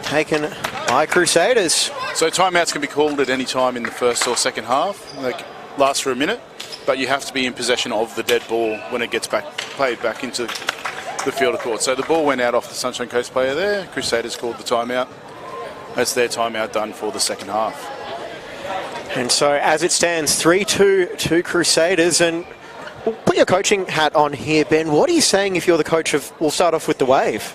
taken by Crusaders. So timeouts can be called at any time in the first or second half. They last for a minute, but you have to be in possession of the dead ball when it gets played back into the field of court. So the ball went out off the Sunshine Coast player there. Crusaders called the timeout. That's their timeout done for the second half. And so as it stands, 3-2 to Crusaders. And we'll put your coaching hat on here, Ben. What are you saying if you're the coach of, we'll start off with the Wave?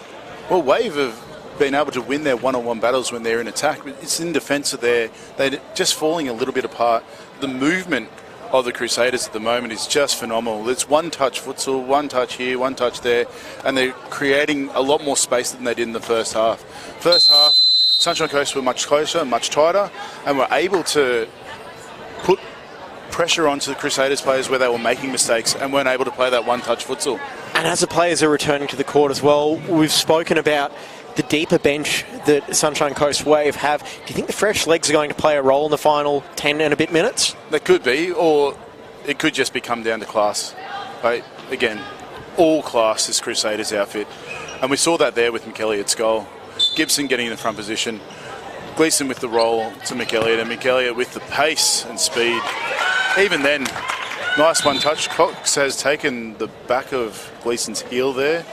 Well, Wave have been able to win their one-on-one battles when they're in attack, but it's in defence that they're just falling a little bit apart. The movement of the Crusaders at the moment is just phenomenal. It's one-touch futsal, one touch here, one touch there, and they're creating a lot more space than they did in the first half. First half, Sunshine Coast were much closer, much tighter, and were able to put pressure onto the Crusaders players where they were making mistakes and weren't able to play that one-touch futsal. And as the players are returning to the court as well, we've spoken about the deeper bench that Sunshine Coast Wave have. Do you think the fresh legs are going to play a role in the final 10 and a bit minutes? They could be, or it could just be come down to class. But again, all class, this Crusaders outfit. And we saw that there with McElliott's goal. Gibson getting in the front position. Gleeson with the roll to McElliott, and McElliott with the pace and speed. Even then, nice one touch. Cox has taken the back of Gleeson's heel there.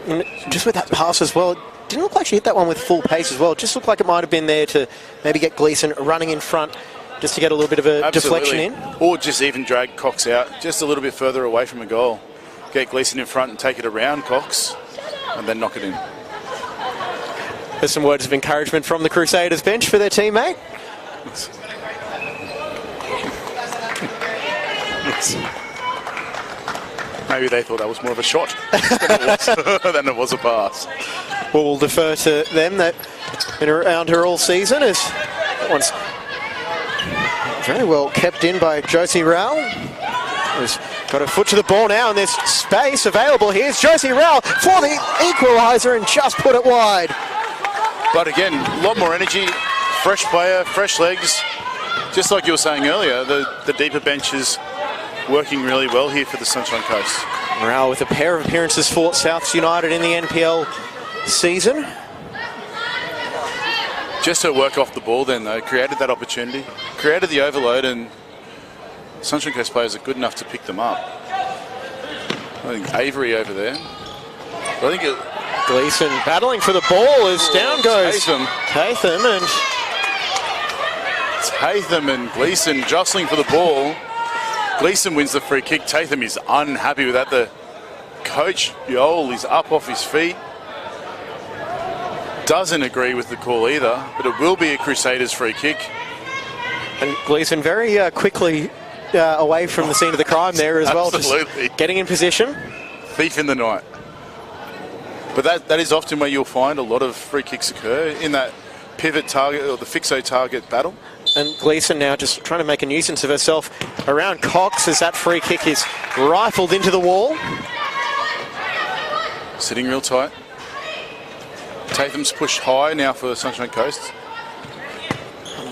And just with that pass as well, didn't look like she hit that one with full pace as well. It just looked like it might have been there to maybe get Gleeson running in front just to get a little bit of a deflection in. Or just even drag Cox out just a little bit further away from the goal. Get Gleeson in front and take it around Cox and then knock it in. There's some words of encouragement from the Crusaders bench for their teammate. Maybe they thought that was more of a shot than it was a pass. Well, we'll defer to them. That been around her all season. As that one's very well kept in by Josie Rowell. Who's got her foot to the ball now, and there's space available. Here's Josie Rowell for the equaliser and just put it wide. But again, a lot more energy, fresh player, fresh legs. Just like you were saying earlier, the deeper bench is working really well here for the Sunshine Coast. Rowell with a pair of appearances for Souths United in the NPL season. Just her work off the ball then, though, created that opportunity, created the overload, and Sunshine Coast players are good enough to pick them up. I think Avery over there. I think Gleeson battling for the ball as down goes Tatham and Gleeson jostling for the ball. Gleeson wins the free kick. Tatham is unhappy with that. The coach, Yole, is up off his feet. Doesn't agree with the call either, but it will be a Crusaders free kick. And Gleeson very quickly away from the scene of the crime there as well. Absolutely. Just getting in position. Thief in the night. But that is often where you'll find a lot of free kicks occur, in that pivot target or the fixo target battle. And Gleeson now just trying to make a nuisance of herself around Cox as that free kick is rifled into the wall. Sitting real tight. Tatham's pushed high now for Sunshine Coast.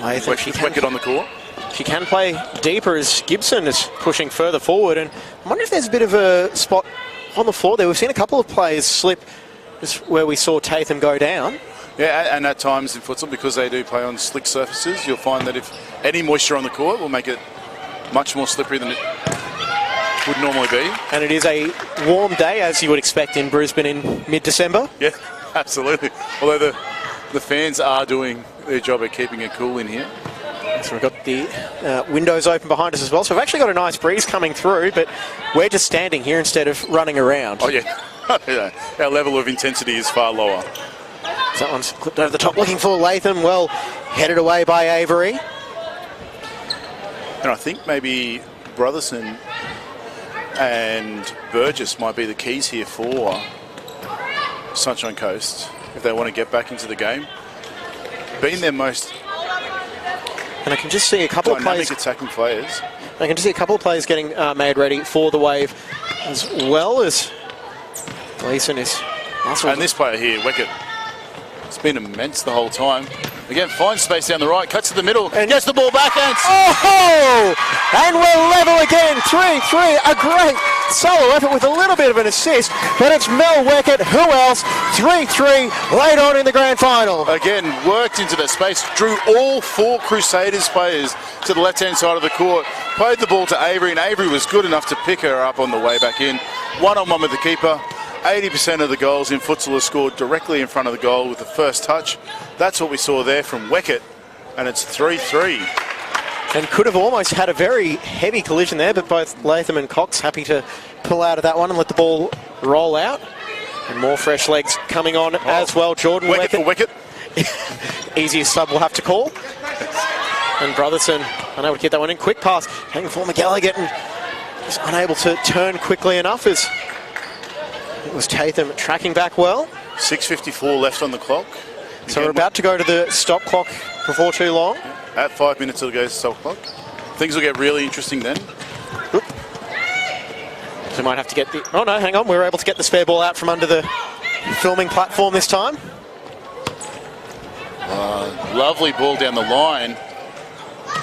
Wicket on the court. She can play deeper as Gibson is pushing further forward. And I wonder if there's a bit of a spot on the floor there. We've seen a couple of players slip just where we saw Tatham go down. Yeah, and at times in futsal, because they do play on slick surfaces, you'll find that if any moisture on the court will make it much more slippery than it would normally be. And it is a warm day, as you would expect in Brisbane in mid-December. Yeah, absolutely. Although the fans are doing their job at keeping it cool in here. So we've got the windows open behind us as well. So we've actually got a nice breeze coming through, but we're just standing here instead of running around. Oh, yeah. Yeah. Our level of intensity is far lower. So that one's clipped over the top, looking for Latham. Well, headed away by Avery. And I think maybe Brotherson and Burgess might be the keys here for Sunshine Coast if they want to get back into the game. Being their most and I can just see a couple of players attacking players. I can just see a couple of players getting made ready for the wave, as well as Gleeson is. And this player here, Wicket, it's been immense the whole time. Again, finds space down the right, cuts to the middle, and gets the ball back. Oh! And we're level again, 3-3. A great solo effort with a little bit of an assist, but it's Mel Wicket. Who else? 3-3 late on in the grand final. Again, worked into that space, drew all four Crusaders players to the left-hand side of the court, played the ball to Avery, and Avery was good enough to pick her up on the way back in. One-on-one with the keeper. 80% of the goals in futsal are scored directly in front of the goal with the first touch. That's what we saw there from Wicket, and it's 3-3. And could have almost had a very heavy collision there, but both Latham and Cox happy to pull out of that one and let the ball roll out. And more fresh legs coming on as well. Jordan Wicket for Wicket. Easiest sub we'll have to call. And Brotherson unable to get that one in. Quick pass, hanging for McGallagher, and was unable to turn quickly enough as it was Tatham tracking back well. 6:54 left on the clock. So we're about to go to the stop clock before too long. At 5 minutes to go to the stop clock. Things will get really interesting then. Oop. So we might have to get the... Oh no, hang on. We were able to get the spare ball out from under the filming platform this time. Lovely ball down the line.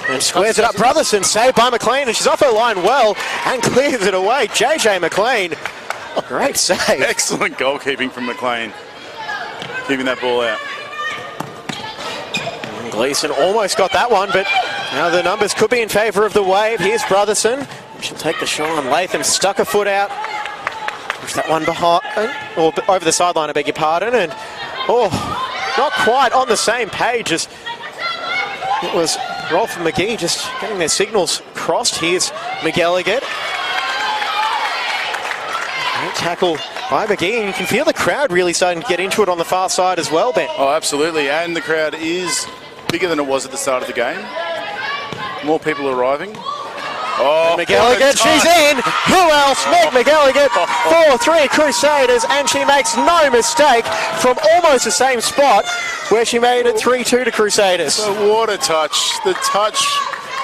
And squares it up. Brotherson saved by McLean, and she's off her line well and clears it away. JJ McLean Great save. Excellent goalkeeping from McLean. Keeping that ball out. Gleeson almost got that one, but now the numbers could be in favour of the Wave. Here's Brotherson. She'll take the shot on Latham. Stuck a foot out. Push that one behind, or over the sideline, I beg your pardon. And, not quite on the same page as it was Rolf and McGee just getting their signals crossed. Here's McElligott. Great tackle by McGee, and you can feel the crowd really starting to get into it on the far side as well, Ben. Oh, absolutely, and the crowd is bigger than it was at the start of the game. More people arriving. Oh, McElligott, she's in! Who else? Meg McElligott, 4-3 Crusaders, and she makes no mistake from almost the same spot where she made it 3-2 to Crusaders. So what a touch. The touch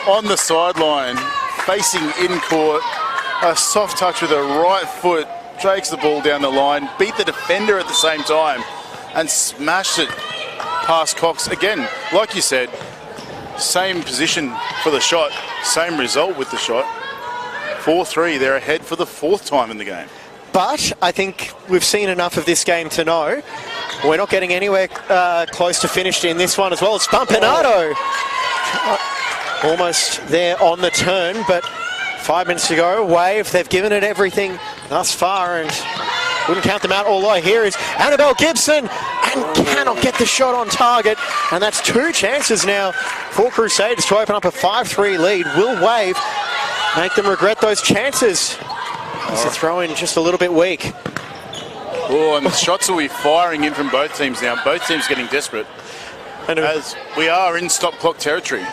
on the sideline, facing in court. A soft touch with her right foot, drakes the ball down the line, beat the defender at the same time, and smashed it past Cox. Again, like you said, same position for the shot, same result with the shot. 4-3, they're ahead for the fourth time in the game. But I think we've seen enough of this game to know we're not getting anywhere close to finished in this one as well. It's Spampinato. Almost there on the turn, but 5 minutes to go. Wave, they've given it everything thus far and wouldn't count them out. Although here is Annabelle Gibson and cannot get the shot on target. And that's two chances now for Crusaders to open up a 5-3 lead. Will Wave make them regret those chances? It's a throw in just a little bit weak. Oh, and the shots will be firing in from both teams now. Both teams getting desperate as we are in stop clock territory.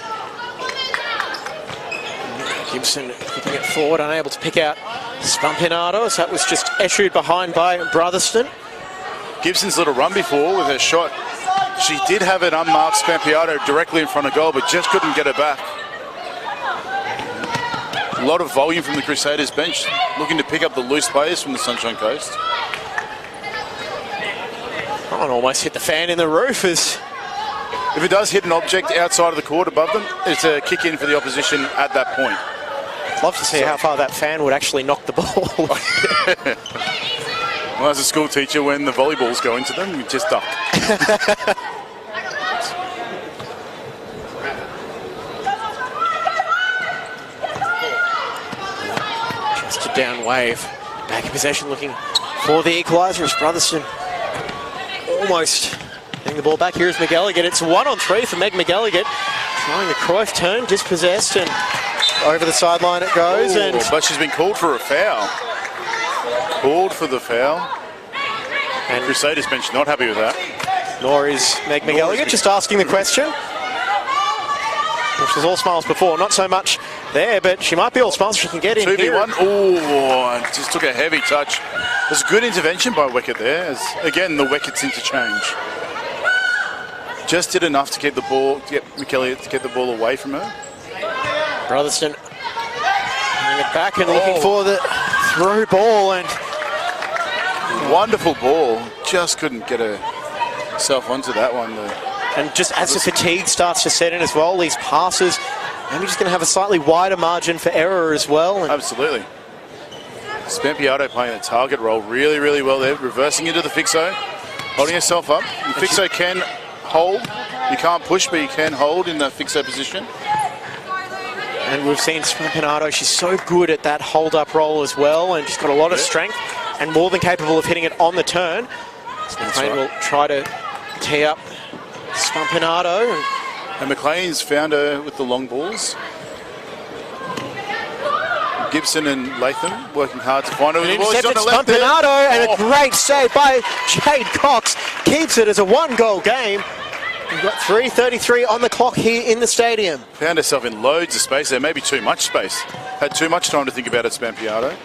Gibson keeping it forward, unable to pick out Spampinato, so that was just eschewed behind by Brotherston. Gibson's little run before with her shot. She did have an unmarked Spampinato directly in front of goal, but just couldn't get it back. A lot of volume from the Crusaders bench, looking to pick up the loose players from the Sunshine Coast. Oh, and almost hit the fan in the roof as... If it does hit an object outside of the court above them, it's a kick in for the opposition at that point. Love to see how far that fan would actually knock the ball. Well, as a school teacher, when the volleyballs go into them, you just duck. Just a down Wave. Back in possession looking for the equaliser as Brotherston almost getting the ball back. Here's McElligott. It's 1-on-3 for Meg McElligott. Trying the Cruyff turn, dispossessed, and over the sideline it goes. Ooh, but she's been called for a foul. Called for the foul. And Crusaders bench not happy with that. Nor is Meg McElligott, just asking the question. Which was all smiles before, not so much there, but she might be all smiles. She can get in 2v1. here. Oh, just took a heavy touch. It was a good intervention by Weckett there. As, again, the Weckett's interchange. Just did enough to keep the ball, to get McElligott to get the ball away from her. Brotherston bringing it back and looking for the through ball, and wonderful ball. Just couldn't get herself onto that one. And just as the fatigue starts to set in as well, these passes, maybe just going to have a slightly wider margin for error as well. And absolutely. Spampinato playing a target role really, really well there. Reversing into the Fixo, holding herself up. The Fixo can hold. You can't push, but you can hold in the Fixo position. And we've seen Spampinato, she's so good at that hold-up role as well, and she's got a lot of strength and more than capable of hitting it on the turn. McLean will try to tee up Spampinato. And McLean's found her with the long balls. Gibson and Latham working hard to find her. An intercepted Spampinato, and a great save by Jade Cox. Keeps it as a one-goal game. We've got 3:33 on the clock here in the stadium. Found herself in loads of space there, maybe too much space. Had too much time to think about it, Spampinato.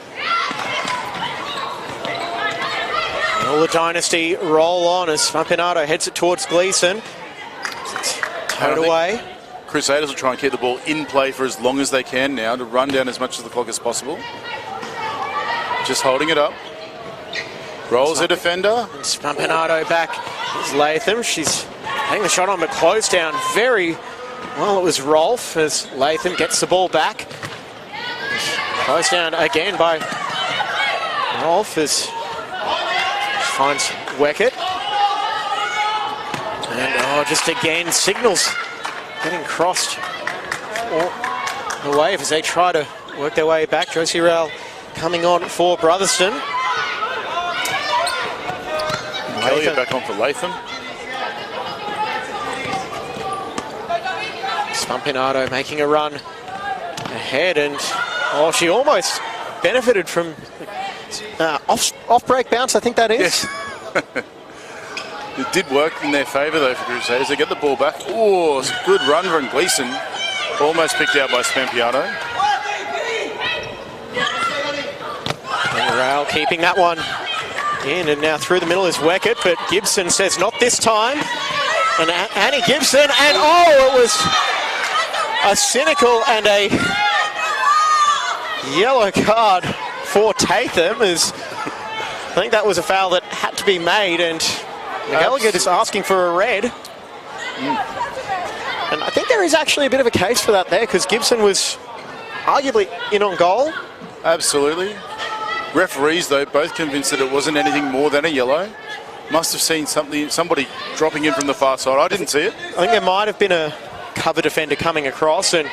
Will the dynasty roll on as Spampinato heads it towards Gleeson? Towed away. Crusaders will try and keep the ball in play for as long as they can now to run down as much of the clock as possible. Just holding it up. Rolls a defender. And Spampinato back is Latham. She's taking the shot on, but closed down very well. It was Rolf as Latham gets the ball back. Closed down again by Rolf finds Weckett. And just again signals getting crossed for the Wave as they try to work their way back. Josie Rowell coming on for Brotherston. Elliott back on for Latham. Spampinato making a run ahead, and she almost benefited from off break bounce, I think that is. Yes. It did work in their favour though for Crusaders. They get the ball back. Oh, it's a good run from Gleeson. Almost picked out by Spampiano. And Rowell keeping that one in, and now through the middle is Weckett, but Gibson says not this time. And Annie Gibson, and it was a cynical and a yellow card for Tatham, as I think that was a foul that had to be made, and McElligott is asking for a red. And I think there is actually a bit of a case for that there, because Gibson was arguably in on goal. Absolutely. Referees, though, both convinced that it wasn't anything more than a yellow. Must have seen somebody dropping in from the far side. I didn't see it. I think there might have been a cover defender coming across, and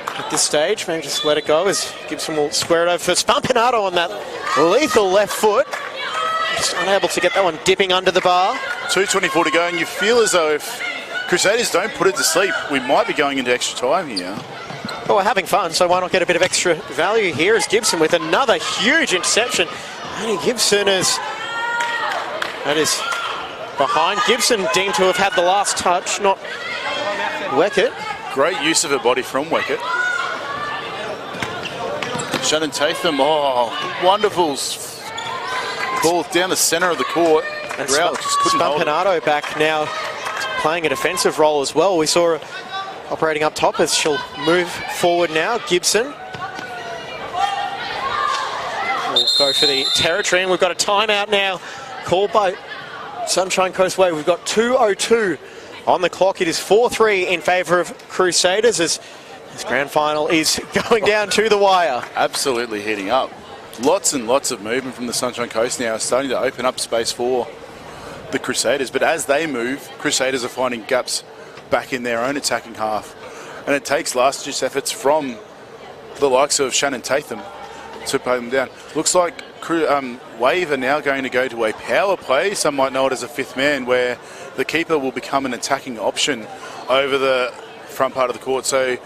at this stage, maybe just let it go as Gibson will square it over for Spampinato on that lethal left foot. Just unable to get that one dipping under the bar. 2:24 to go, and you feel as though if Crusaders don't put it to sleep, we might be going into extra time here. Well, we're having fun, so why not get a bit of extra value here as Gibson with another huge interception. Annie Gibson that is behind. Gibson deemed to have had the last touch, not Weckett. Great use of her body from Weckett. Shannon Tatham, wonderful ball down the centre of the court. And Rowell just couldn't hold it. Spampinato back now playing a defensive role as well. We saw her operating up top as she'll move forward now. Gibson will go for the territory, and we've got a timeout now called by Sunshine Coast Wave. We've got 2:02 on the clock. It is 4-3 in favour of Crusaders as this grand final is going down to the wire. Absolutely heating up. Lots and lots of movement from the Sunshine Coast now, starting to open up space for the Crusaders. But as they move, Crusaders are finding gaps back in their own attacking half. And it takes last-ditch efforts from the likes of Shannon Tatham to put them down. Looks like Wave are now going to go to a power play. Some might know it as a fifth man, where the keeper will become an attacking option over the front part of the court. So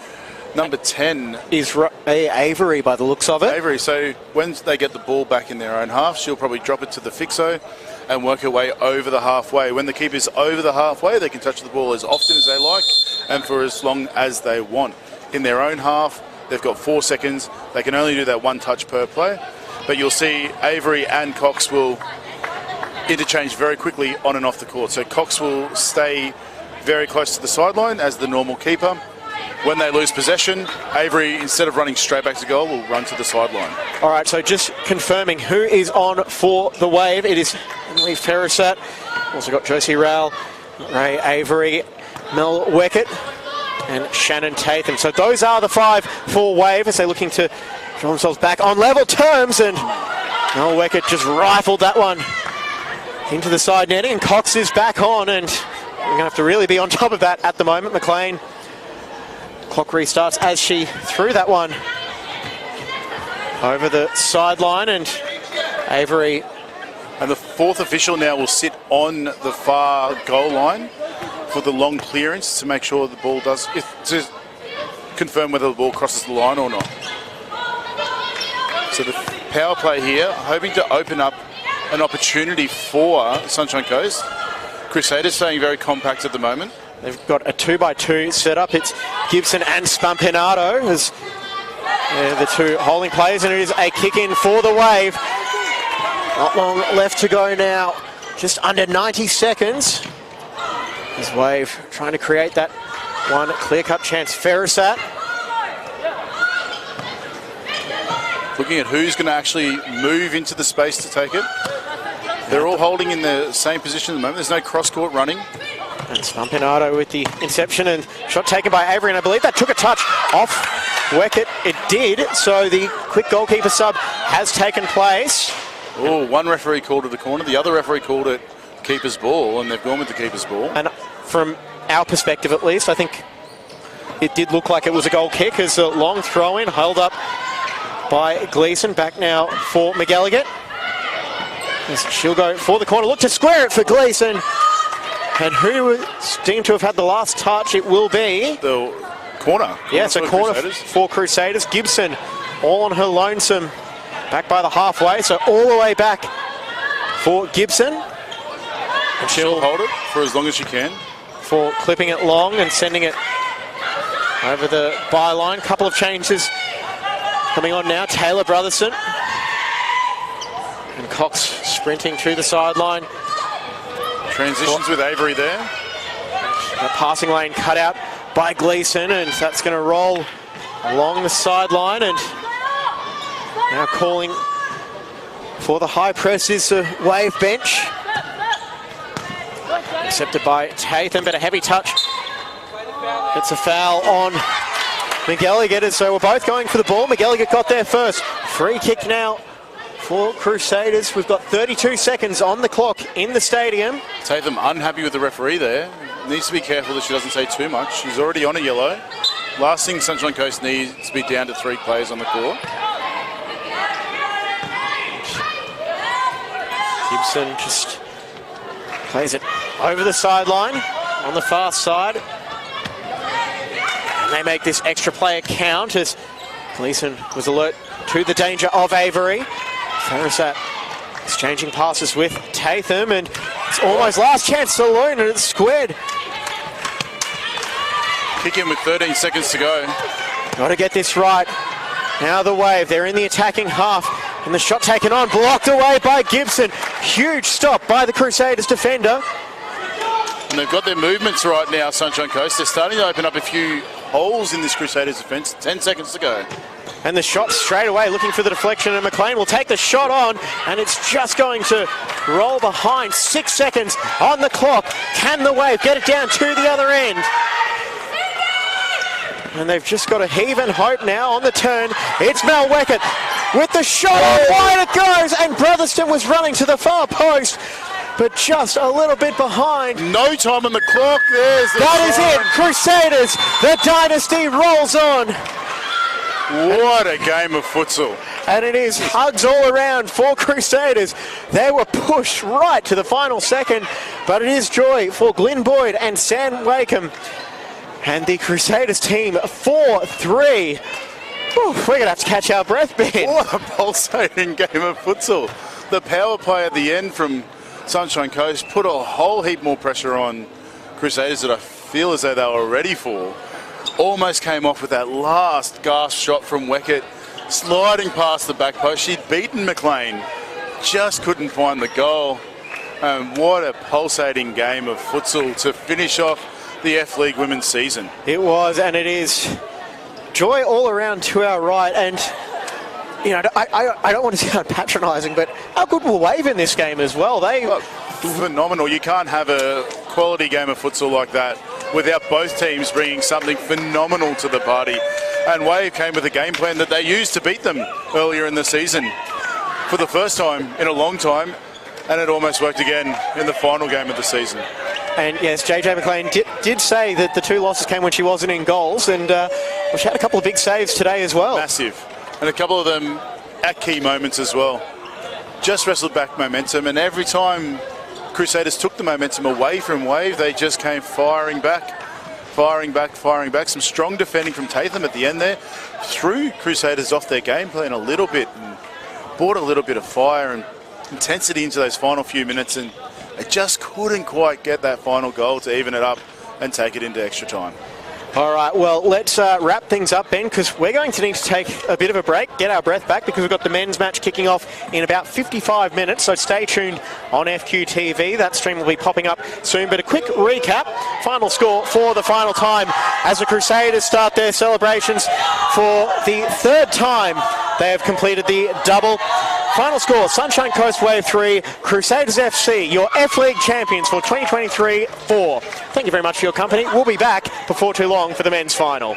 number 10 is Avery by the looks of it. Avery. So when they get the ball back in their own half, she'll probably drop it to the fixo and work her way over the halfway. When the keeper's over the halfway, they can touch the ball as often as they like and for as long as they want. In their own half, they've got 4 seconds. They can only do that one touch per play. But you'll see Avery and Cox will interchange very quickly on and off the court. So Cox will stay very close to the sideline as the normal keeper. When they lose possession, Avery, instead of running straight back to goal, will run to the sideline. All right, so just confirming who is on for the Wave. It is Emily Ferrisat. Also got Josie Rowell, Ray Avery, Mel Weckett, and Shannon Tatham. So those are the 5 for Wave as they're looking to draw themselves back on level terms, and Mel Weckett just rifled that one into the side netting, and Cox is back on, and we're going to have to really be on top of that at the moment. McLean, clock restarts as she threw that one over the sideline, and Avery. And the 4th official now will sit on the far goal line for the long clearance to make sure the ball does, to confirm whether the ball crosses the line or not. So the power play here, hoping to open up an opportunity for Sunshine Coast. Crusaders staying very compact at the moment. They've got a 2x2 set up. It's Gibson and Spampinato as the 2 holding players, and it is a kick in for the Wave. Not long left to go now. Just under 90 seconds. This Wave trying to create that one clear-cut chance. Ferrisat. Looking at who's going to actually move into the space to take it. They're all holding in the same position at the moment. There's no cross-court running. And Spampinato with the interception, and shot taken by Avery, and I believe that took a touch off Weckett. It did, so the quick goalkeeper sub has taken place. Oh, one referee called it the corner, the other referee called it keeper's ball, and they've gone with the keeper's ball. And from our perspective at least, I think it did look like it was a goal kick as a long throw-in held up by Gleeson. Back now for McGilligan. She'll go for the corner, look to square it for Gleeson. And who is deemed to have had the last touch? It will be the corner. Yeah, it's a corner for Crusaders. Gibson all on her lonesome, back by the halfway, so all the way back for Gibson. And she'll hold it for as long as she can. For clipping it long and sending it over the byline. Couple of changes coming on now. Taylor Brotherson and Cox sprinting to the sideline. Transitions with Avery there. The passing lane cut out by Gleeson, and that's going to roll along the sideline. And now calling for the high press is the Wave bench. Accepted by Tatham, but a heavy touch. It's a foul on McGilligan, so we're both going for the ball. McGilligan got there first. Free kick now for Crusaders. We've got 32 seconds on the clock in the stadium. Tatham unhappy with the referee there. Needs to be careful that she doesn't say too much. She's already on a yellow. Last thing Sunshine Coast needs to be down to 3 players on the court. Gibson just plays it over the sideline on the far side. And they make this extra player count as Gleeson was alert to the danger of Avery. Farasat exchanging passes with Tatham, and it's almost last chance saloon, and it's squared. Kick in with 13 seconds to go. Got to get this right. Now the Wave, they're in the attacking half, and the shot taken on, blocked away by Gibson. Huge stop by the Crusaders defender. And they've got their movements right now, Sunshine Coast. They're starting to open up a few holes in this Crusaders defence. 10 seconds to go. And the shot straight away, looking for the deflection, and McLean will take the shot on, and it's just going to roll behind. 6 seconds on the clock. Can the Wave get it down to the other end? And they've just got to heave and hope now on the turn. It's Mel Weckett with the shot on, wide it goes, and Brotherston was running to the far post, but just a little bit behind. No time on the clock. There's the That is it. Crusaders, the dynasty rolls on. What a game of futsal. And it is hugs all around for Crusaders. They were pushed right to the final second, but it is joy for Glyn Boyd and Sam Wakeham. And the Crusaders team 4-3. We're going to have to catch our breath, Ben. What a pulsating game of futsal. The power play at the end from Sunshine Coast put a whole heap more pressure on Crusaders that I feel as though they were ready for. Almost came off with that last gasp shot from Weckett, sliding past the back post. She'd beaten McLean, just couldn't find the goal. And what a pulsating game of futsal to finish off the F-League women's season. It was, and it is. Joy all around to our right, and you know, I don't want to sound patronising, but how good were Wave in this game as well? They phenomenal. You can't have a quality game of futsal like that without both teams bringing something phenomenal to the party. And Wave came with a game plan that they used to beat them earlier in the season for the first time in a long time, and it almost worked again in the final game of the season. And yes, JJ McLean did say that the 2 losses came when she wasn't in goals, and she had a couple of big saves today as well. Massive. And a couple of them at key moments as well. Just wrestled back momentum, and every time Crusaders took the momentum away from Wave, they just came firing back. Some strong defending from Tatham at the end there. Threw Crusaders off their game plan a little bit and brought a little bit of fire and intensity into those final few minutes, and they just couldn't quite get that final goal to even it up and take it into extra time. All right, well, let's wrap things up, Ben, because we're going to need to take a bit of a break, get our breath back, because we've got the men's match kicking off in about 55 minutes, so stay tuned on FQTV. That stream will be popping up soon, but a quick recap. Final score for the final time as the Crusaders start their celebrations for the 3rd time. They have completed the double. Final score, Sunshine Coast Wave 3, Crusaders FC, your F-League champions for 2023-4. Thank you very much for your company. We'll be back before too long for the men's final.